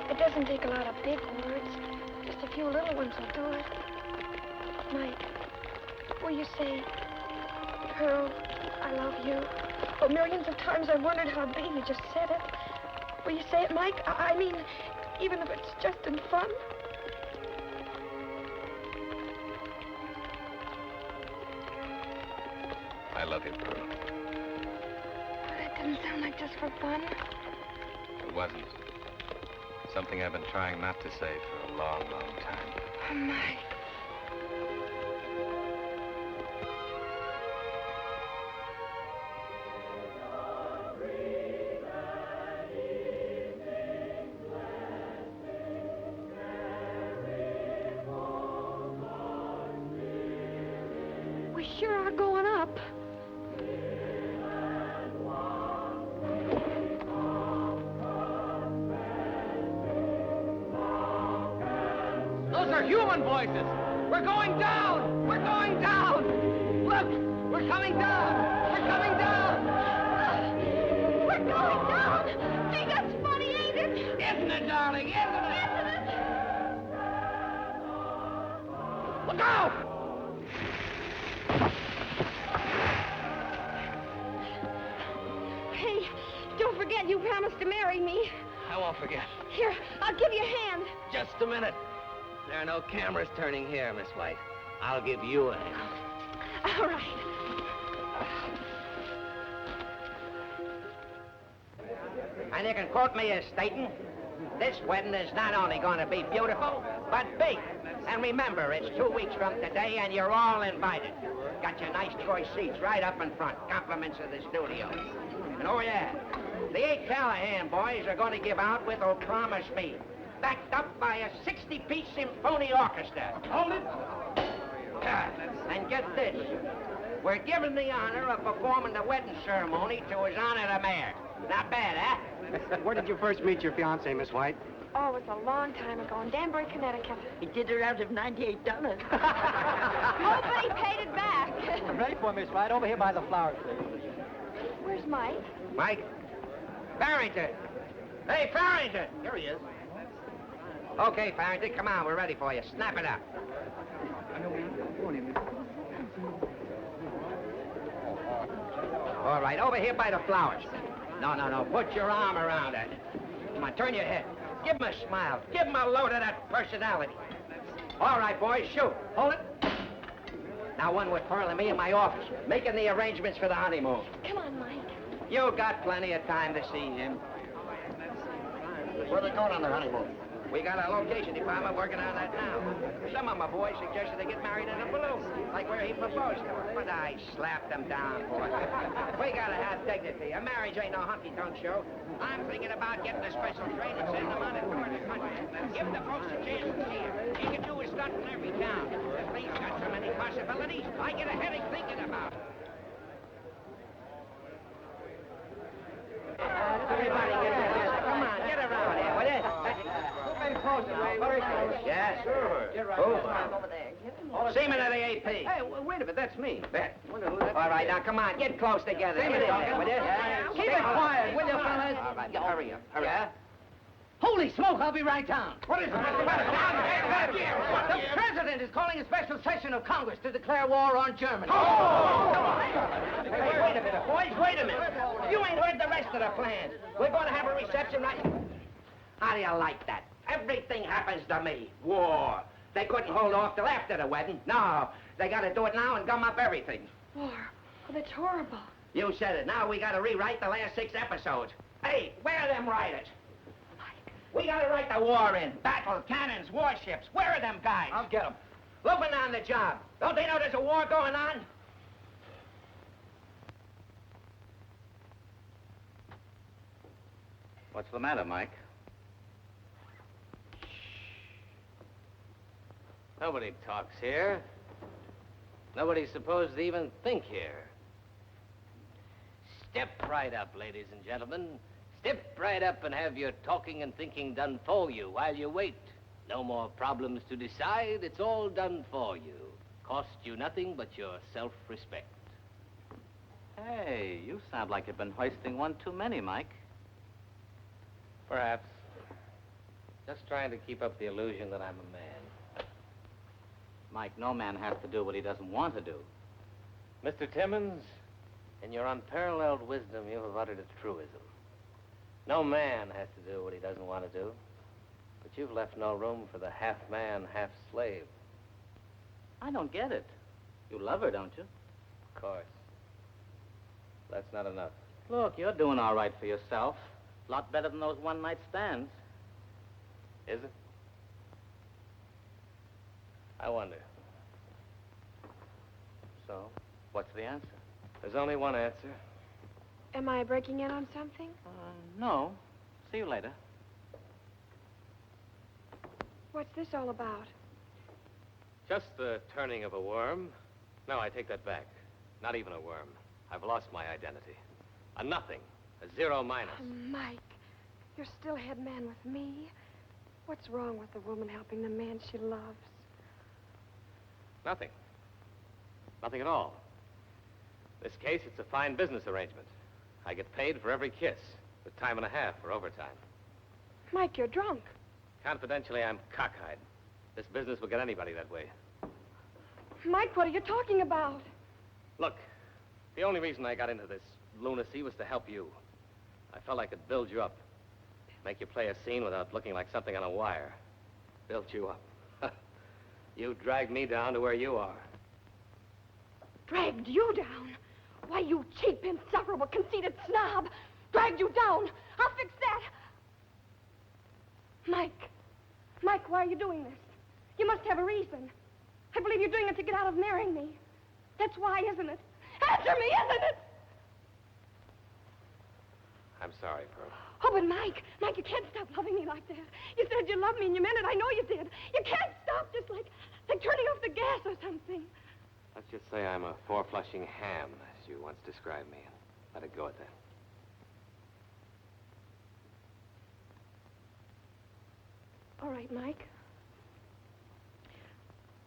it doesn't take a lot of big words. Just a few little ones will do it. Mike, will you say, Pearl, I love you? Oh, millions of times I wondered how big you just said it. Will you say it, Mike? I mean, even if it's just in fun? I love you, Pearl. That didn't sound like just for fun. It wasn't. Something I've been trying not to say for a long, long time. Oh, Mike. We sure are going up. Those are human voices. We're going down. We're going down. Look, we're coming down. We're coming down. We're going down. Gee, that's funny, ain't it? Isn't it, darling? Isn't it? Look out! Hey, don't forget you promised to marry me. I won't forget. Here, I'll give you a hand. Just a minute. There are no cameras turning here, Miss White. I'll give you a hand. All right. And you can quote me as stating, this wedding is not only going to be beautiful, but big. And remember, it's 2 weeks from today, and you're all invited. Got your nice choice seats right up in front. Compliments of the studio. And oh yeah, the 8 Callahan boys are going to give out with Oh Promise Me, backed up by a 60-piece symphony orchestra. Hold it! And get this. We're given the honor of performing the wedding ceremony to His Honor the Mayor. Not bad, huh? Where did you first meet your fiancé, Miss White? Oh, it was a long time ago in Danbury, Connecticut. He did her out of $98. Oh, but he paid it back. I'm ready for Miss White. Over here by the flower tree. Where's Mike? Mike? Barrington! Hey, Barrington! Here he is. Okay, Barrington, come on, we're ready for you. Snap it up. All right, over here by the flowers. No, put your arm around it. Come on, turn your head. Give him a smile. Give him a load of that personality. All right, boys, shoot. Hold it. Now, one with Pearl and me in my office, making the arrangements for the honeymoon. Come on, Mike. You got plenty of time to see him. Where are they going on their honeymoon? We got a location department working on that now. Some of my boys suggested they get married in a balloon, like where he proposed to her. But I slapped them down, boy. We gotta have dignity. A marriage ain't no hunky-tonk show. I'm thinking about getting a special train and sending them on a tour of the country. Give the folks a chance to see her. You can do a stunt in every town. The thing's got so many possibilities, I get a headache thinking about it. Everybody get together. Come on, get around here, will you? Very close, very close. Yeah, sure. Get right Over there. Seaman of the AP. Hey, wait a minute, that's me. Bet. All right, now come on, get close together. Get in there, will you? Keep it quiet, will you, fellas? All right, hurry up, hurry up. Holy smoke, I'll be right down. What is it? The president is calling a special session of Congress to declare war on Germany. Hey, wait a minute, boys, wait a minute. You ain't heard the rest of the plan. We're going to have a reception right... How do you like that? Everything happens to me. War. They couldn't hold off till after the wedding. No, they got to do it now and gum up everything. War. Oh, that's horrible. You said it. Now we got to rewrite the last 6 episodes. Hey, where are them writers? We got to write the war in. Battle, cannons, warships. Where are them guys? I'll get them. Looking on the job. Don't they know there's a war going on? What's the matter, Mike? Nobody talks here. Nobody's supposed to even think here. Step right up, ladies and gentlemen. Step right up and have your talking and thinking done for you while you wait. No more problems to decide. It's all done for you. Cost you nothing but your self-respect. Hey, you sound like you've been hoisting one too many, Mike. Perhaps. Just trying to keep up the illusion that I'm a man. Mike, no man has to do what he doesn't want to do. Mr. Timmons, in your unparalleled wisdom, you have uttered a truism. No man has to do what he doesn't want to do. But you've left no room for the half-man, half-slave. I don't get it. You love her, don't you? Of course. That's not enough. Look, you're doing all right for yourself. A lot better than those one-night stands. Is it? I wonder. So, what's the answer? There's only one answer. Am I breaking in on something? No. See you later. What's this all about? Just the turning of a worm. No, I take that back. Not even a worm. I've lost my identity. A nothing. A zero minus. Oh, Mike, you're still head man with me. What's wrong with the woman helping the man she loves? Nothing. Nothing at all. In this case, it's a fine business arrangement. I get paid for every kiss, with time and a half for overtime. Mike, you're drunk. Confidentially, I'm cockeyed. This business will get anybody that way. Mike, what are you talking about? Look, the only reason I got into this lunacy was to help you. I felt I could build you up. Make you play a scene without looking like something on a wire. Build you up. You dragged me down to where you are. Dragged you down? Why, you cheap, insufferable, conceited snob. Dragged you down. I'll fix that. Mike, why are you doing this? You must have a reason. I believe you're doing it to get out of marrying me. That's why, isn't it? Answer me, isn't it? I'm sorry, Pearl. Oh, but Mike, you can't stop loving me like that. You said you loved me and you meant it. I know you did. You can't stop just like turning off the gas or something. Let's just say I'm a four-flushing ham, as you once described me, and let it go at that. All right, Mike.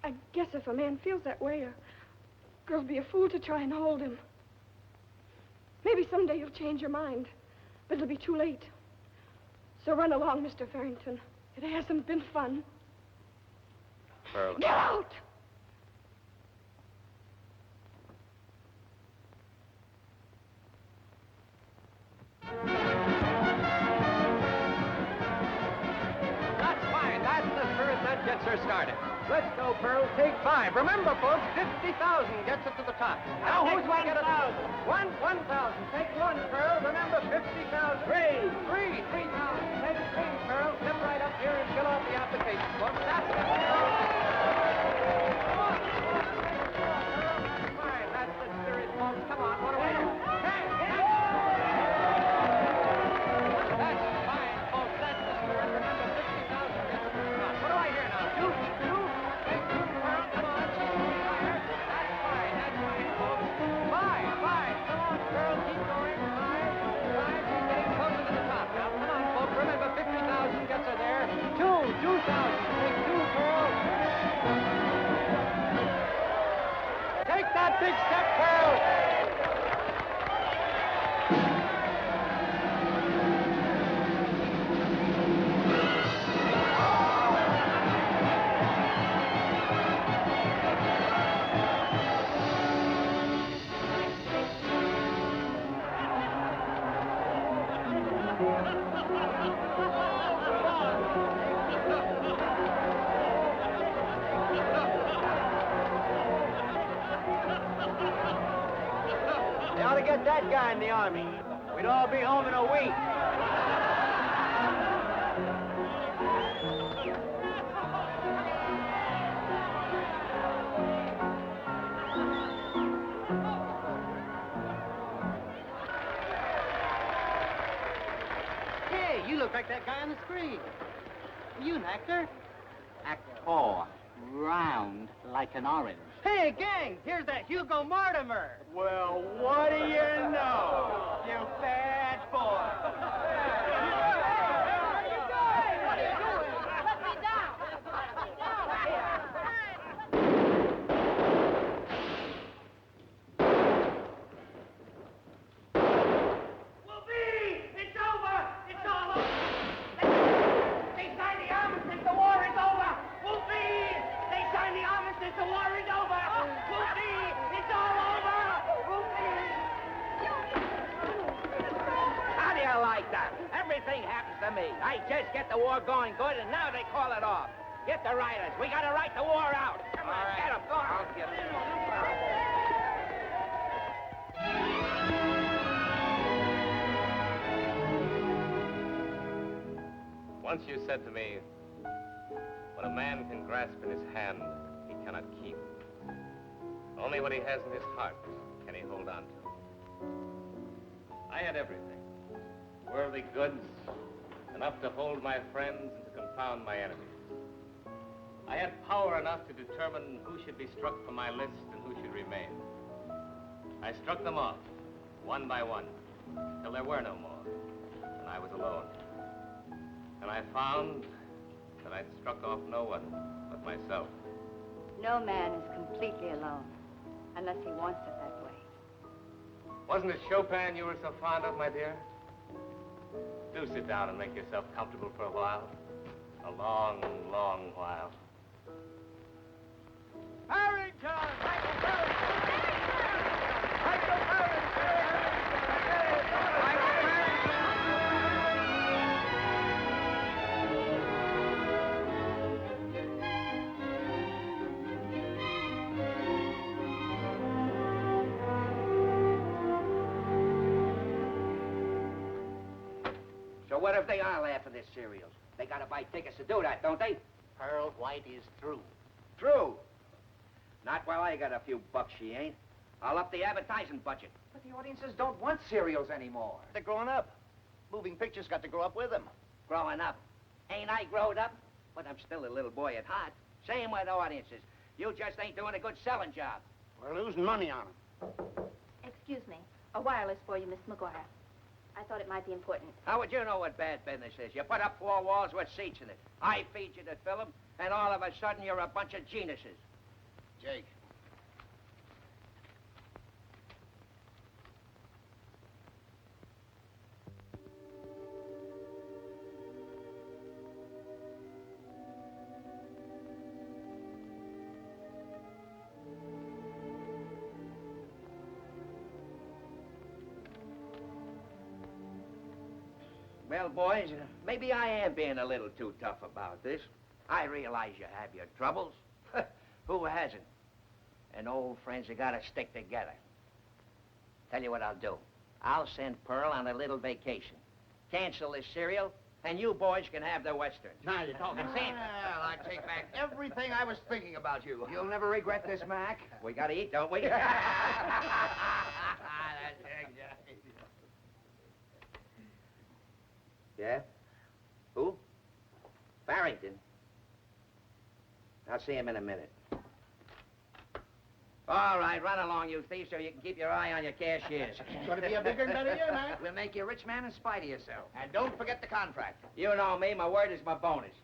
I guess if a man feels that way, a girl'll be a fool to try and hold him. Maybe someday you'll change your mind, but it'll be too late. So run along, Mr. Farrington. It hasn't been fun. Pearl. Get out! That's fine. That's the spirit that gets her started. Let's go, Pearl. Take 5. Remember, folks, 50,000 gets it to the top. Now, who's going to get it? 1,000. 1,000. Take 1, Pearl. Remember, 50,000. 3. 3. 3,000. Take 3, Pearl. Step right up here and fill out the application, folks. That's it. Come on. That's fine. That's the spirit, folks. Come on. What do I do? Hey! That's fine, folks. That's the spirit. Remember, 50,000 gets it to the top. What do I hear now? 2? 2? Take 2, Pearl. Come on. That's fine. That's fine, folks. 5. 5. Come on, Pearl. Keep going. 5. 5. She's getting closer to the top now. Come on, folks. Remember, 50,000 gets her there. 2. 2,000. Take 2, Pearl. Take that big step, Pearl. They ought to get that guy in the Army. We'd all be home in a week. Hey, you look like that guy on the screen. Are you an actor? Actor. round like an orange. Hey, gang, here's that Hugo Mortimer. Well, what do you know, you bad boy? What are you doing? What are you doing? Let me down. Let me down. Wolfie! It's over! It's all over! They signed the armistice, the war is over! Wolfie! They signed the armistice, the war is over! Wolfie! It's all over! Wolfie! How do you like that? Everything happens to me. I just get the war going good, and now they call it off. Get the writers. We gotta write the war out. Come on, get them. Go on. I'll get Once you said to me, what a man can grasp in his hand, he cannot keep. Only what he has in his heart can he hold on to. I had everything. Worldly goods, enough to hold my friends and to confound my enemies. I had power enough to determine who should be struck from my list and who should remain. I struck them off, one by one, till there were no more, and I was alone. And I found that I'd struck off no one but myself. No man is completely alone, unless he wants it that way. Wasn't it Chopin you were so fond of, my dear? Do sit down and make yourself comfortable for a while. A long, long while. Barrington! Michael Barrington! Michael Barrington! Michael So what if they are laughing this serials? They gotta buy tickets to do that, don't they? Pearl White is through. True. Not while I got a few bucks, she ain't. I'll up the advertising budget. But the audiences don't want serials anymore. They're growing up. Moving pictures got to grow up with them. Growing up? Ain't I growed up? But I'm still a little boy at heart. Same with audiences. You just ain't doing a good selling job. We're losing money on them. Excuse me. A wireless for you, Miss McGuire. I thought it might be important. How would you know what bad business is? You put up 4 walls with seats in it. I feed you the film, and all of a sudden you're a bunch of geniuses. Jake. Well, boys, maybe I am being a little too tough about this. I realize you have your troubles. Who hasn't? And old friends have got to stick together. Tell you what I'll do. I'll send Pearl on a little vacation. Cancel this serial, and you boys can have the Western. Now you're talking sense. Well, I take back everything I was thinking about you. You'll never regret this, Mac. We gotta eat, don't we? Yeah? Who? Barrington. I'll see him in a minute. All right, run along, you thief, so you can keep your eye on your cashiers. It's going to be a bigger and better year, man. We'll make you a rich man in spite of yourself. And don't forget the contract. You know me, my word is my bonus.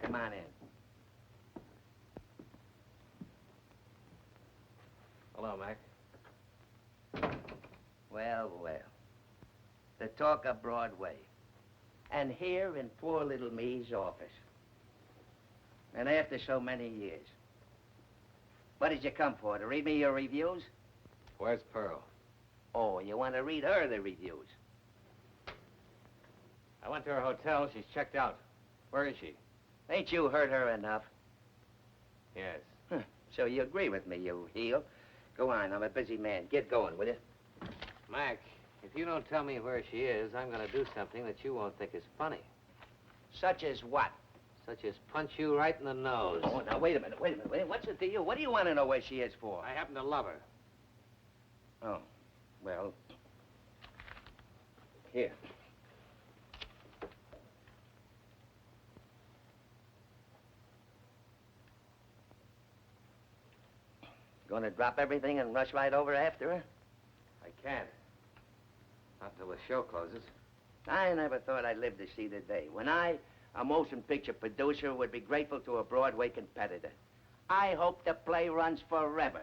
Come on in. Hello, Mac. Well, well. The talk of Broadway. And here in poor little me's office. And after so many years. What did you come for? To read me your reviews? Where's Pearl? Oh, you want to read her the reviews? I went to her hotel. She's checked out. Where is she? Ain't you heard her enough? Yes. So you agree with me, you heel. Go on, I'm a busy man. Get going, will you? Mac, if you don't tell me where she is, I'm going to do something that you won't think is funny. Such as what? Such as punch you right in the nose. Oh, now, wait a minute. What's it to you? What do you want to know where she is for? I happen to love her. Oh, well, here. Gonna drop everything and rush right over after her? I can't. Not till the show closes. I never thought I'd live to see the day when I, a motion picture producer, would be grateful to a Broadway competitor. I hope the play runs forever.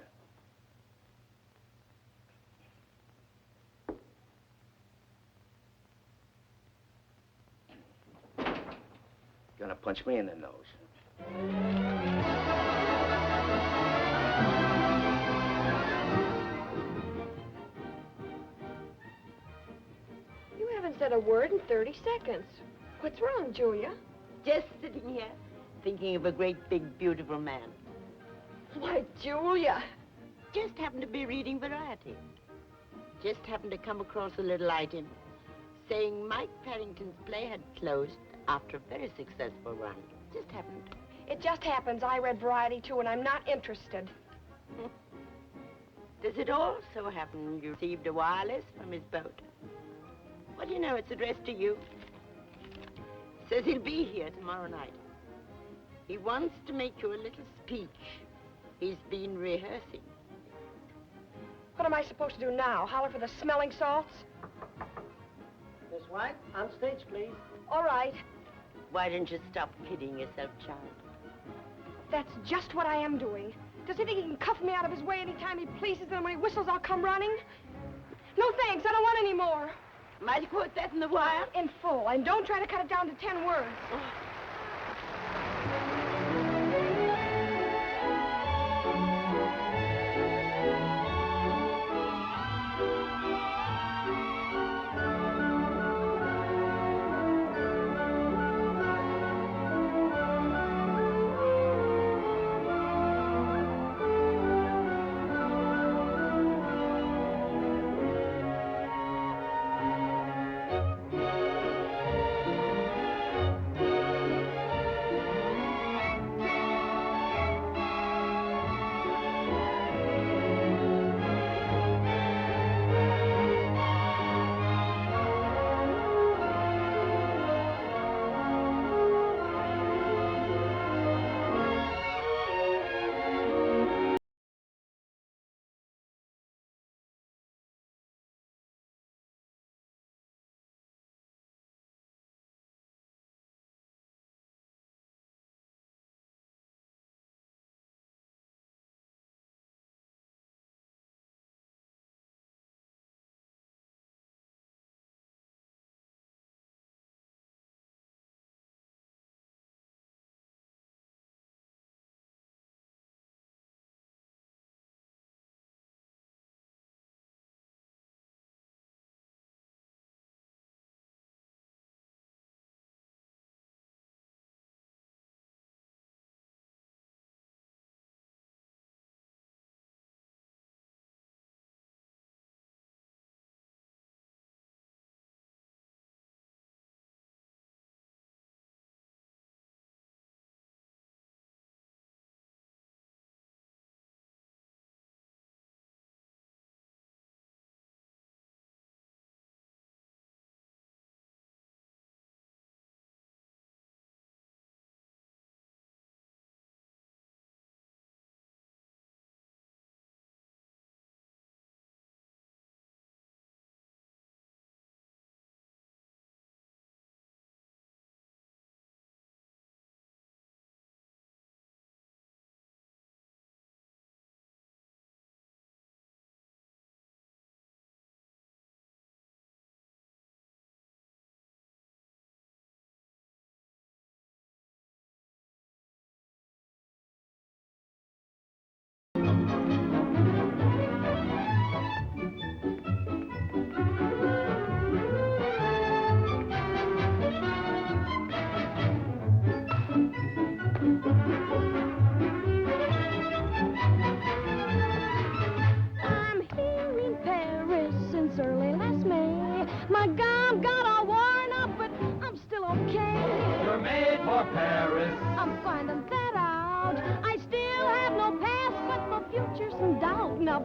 Gonna punch me in the nose. You haven't said a word in 30 seconds. What's wrong, Julia? Just sitting here, thinking of a great, big, beautiful man. Why, Julia. Just happened to be reading Variety. Just happened to come across a little item saying Mike Barrington's play had closed after a very successful run. Just happened. It just happens I read Variety, too, and I'm not interested. Does it also happen you received a wireless from his boat? Well, you know, it's addressed to you. Says he'll be here tomorrow night. He wants to make you a little speech. He's been rehearsing. What am I supposed to do now? Holler for the smelling salts? Miss White, on stage, please. All right. Why don't you stop kidding yourself, child? That's just what I am doing. Does he think he can cuff me out of his way anytime he pleases, and when he whistles, I'll come running? No thanks, I don't want any more. Might you quote that in the wire? In full, and don't try to cut it down to 10 words.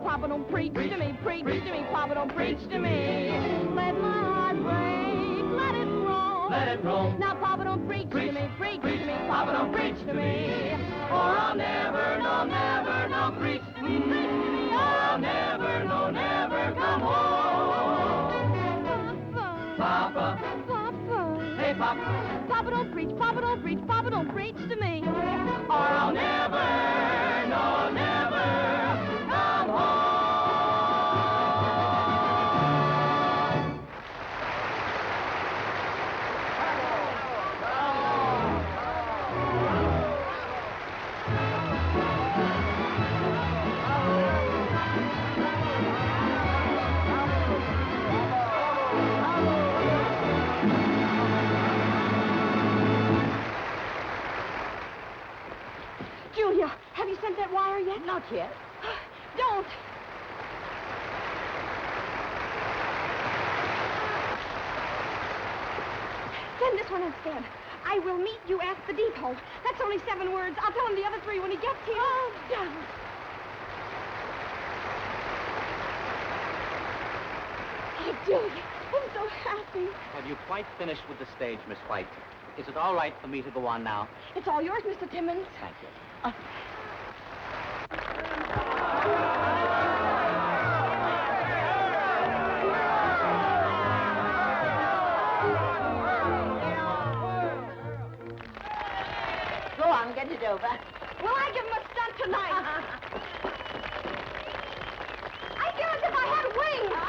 Papa, don't preach to me, preach to me, Papa, don't preach to me. Let my heart break, let it roll. let it roll. Now, Papa, don't preach to me, preach to me. Papa, don't preach to me, or I'll never, no, never, no, preach to me, or I'll never, no, never come home. Papa, Papa, hey, Papa, Papa, don't preach, Papa, don't preach, Papa, don't preach to me. or I'll never, no, never come home. Julia, have you sent that wire yet? Not yet. Don't. Send this one instead. I will meet you at the depot. That's only 7 words. I'll tell him the other 3 when he gets here. Oh, don't. Oh, Julia, I'm so happy. Have you quite finished with the stage, Miss White? Is it all right for me to go on now? It's all yours, Mr. Timmons. Thank you. Go on, get it over. Will I give him a stunt tonight? I feel as if I had wings.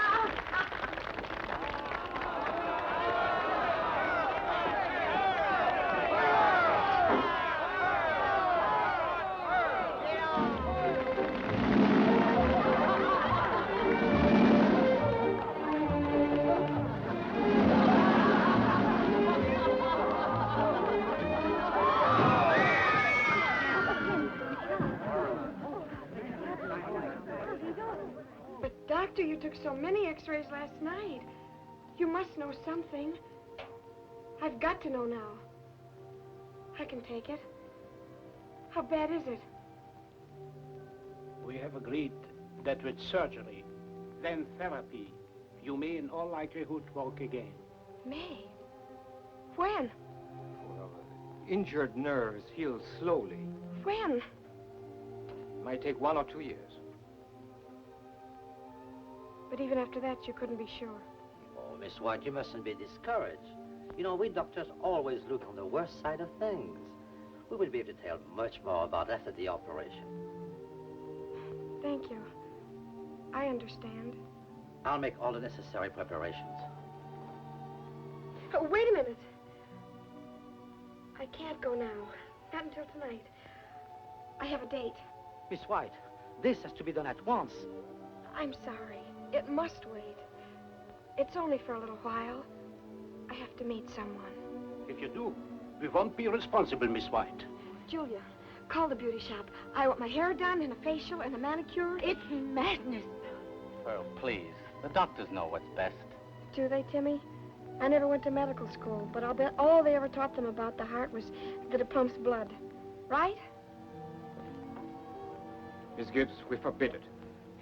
Doctor, you took so many x-rays last night. You must know something. I've got to know now. I can take it. How bad is it? We have agreed that with surgery, then therapy, you may in all likelihood walk again. May? When? Injured nerves heal slowly. When? Might take 1 or 2 years. But even after that, you couldn't be sure. Oh, Miss White, you mustn't be discouraged. You know, we doctors always look on the worst side of things. We will be able to tell much more about after the operation. Thank you. I understand. I'll make all the necessary preparations. Oh, wait a minute. I can't go now. Not until tonight. I have a date. Miss White, this has to be done at once. I'm sorry. It must wait. It's only for a little while. I have to meet someone. If you do, we won't be responsible, Miss White. Julia, call the beauty shop. I want my hair done and a facial and a manicure. It's madness. Pearl, please. The doctors know what's best. Do they, Timmy? I never went to medical school, but I'll bet all they ever taught them about the heart was that it pumps blood. Right? Miss Gibbs, we forbid it.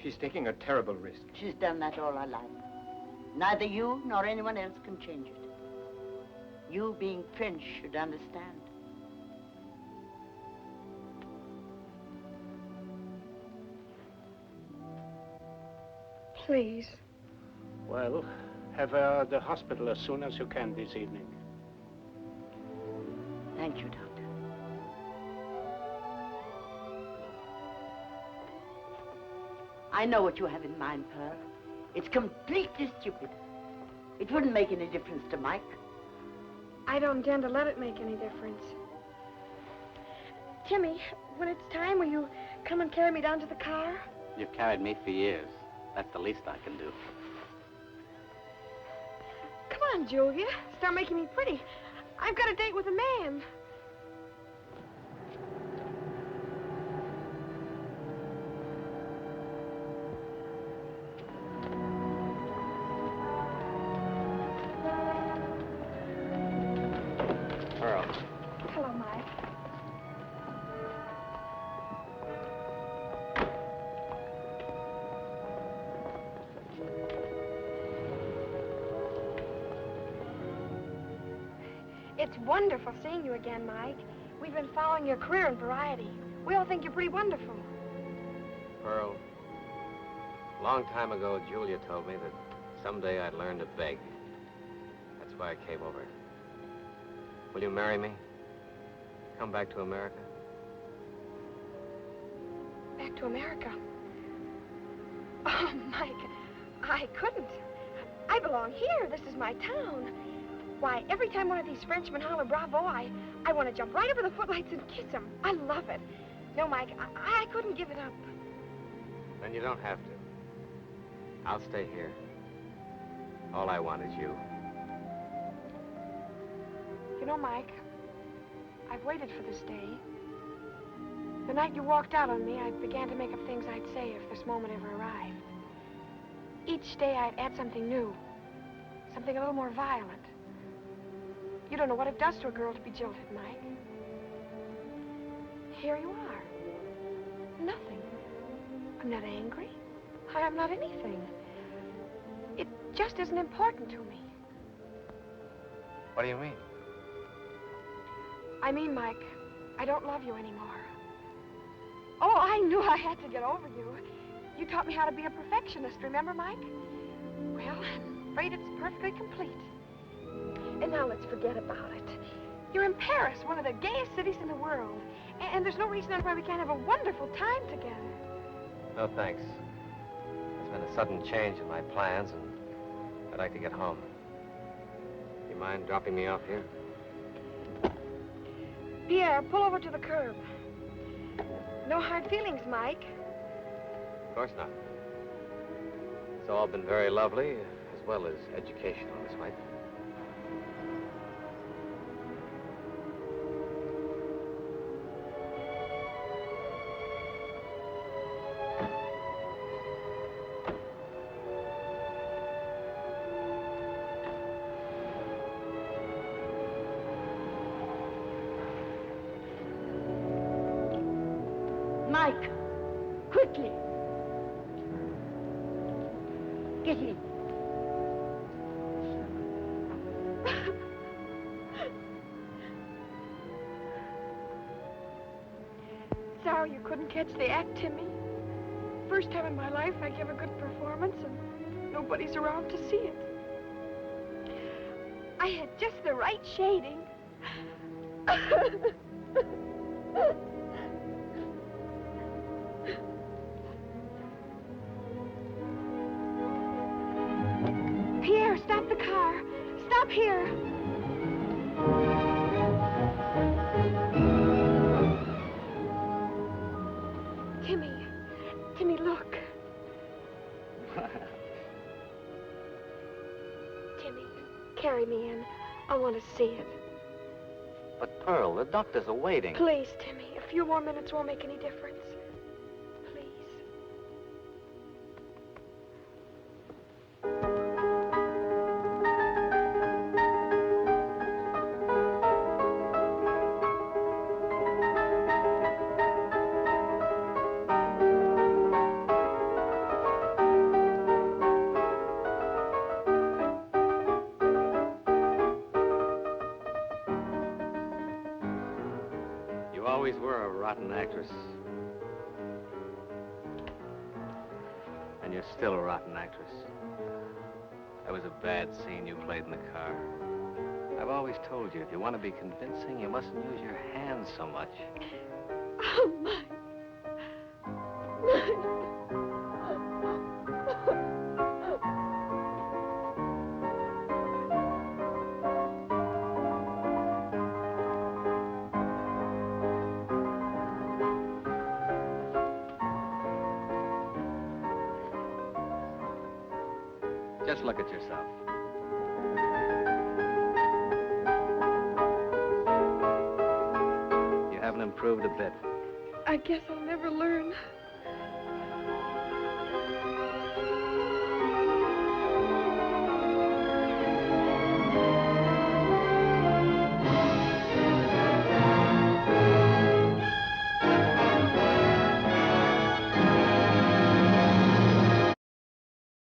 She's taking a terrible risk. She's done that all her life. Neither you nor anyone else can change it. You, being French, should understand. Please. Well, have her at the hospital as soon as you can this evening. Thank you, Doctor. I know what you have in mind, Pearl. It's completely stupid. It wouldn't make any difference to Mike. I don't intend to let it make any difference. Timmy, when it's time, will you come and carry me down to the car? You've carried me for years. That's the least I can do. Come on, Julia. Start making me pretty. I've got a date with a man. Pearl. Hello, Mike. It's wonderful seeing you again, Mike. We've been following your career in variety. We all think you're pretty wonderful. Pearl, a long time ago, Julia told me that someday I'd learn to beg. That's why I came over. Will you marry me? Come back to America? Back to America? Oh, Mike, I couldn't. I belong here. This is my town. Why, every time one of these Frenchmen holler bravo, I want to jump right over the footlights and kiss him. I love it. No, Mike, I couldn't give it up. Then you don't have to. I'll stay here. All I want is you. You know, Mike, I've waited for this day. The night you walked out on me, I began to make up things I'd say if this moment ever arrived. Each day I'd add something new, something a little more violent. You don't know what it does to a girl to be jilted, Mike. Here you are. Nothing. I'm not angry. I'm not anything. It just isn't important to me. What do you mean? I mean, Mike, I don't love you anymore. Oh, I knew I had to get over you. You taught me how to be a perfectionist, remember, Mike? Well, I'm afraid it's perfectly complete. And now let's forget about it. You're in Paris, one of the gayest cities in the world. And there's no reason why we can't have a wonderful time together. No, thanks. There's been a sudden change in my plans, and I'd like to get home. You mind dropping me off here? Pierre, pull over to the curb. No hard feelings, Mike. Of course not. It's all been very lovely, as well as educational, Miss White. Mike, quickly. Get in. Sorry you couldn't catch the act, Timmy. First time in my life I give a good performance and nobody's around to see it. I had just the right shading. Pierre, stop the car. Stop here. Timmy, look. Timmy, carry me in. I want to see it. But, Pearl, the doctors are waiting. Please, Timmy. A few more minutes won't make any difference. Please. You always were a rotten actress. And you're still a rotten actress. That was a bad scene you played in the car. I've always told you, if you want to be convincing, you mustn't use your hands so much. Oh, Mike. Mike. Just look at yourself. You haven't improved a bit. I guess I'll never learn.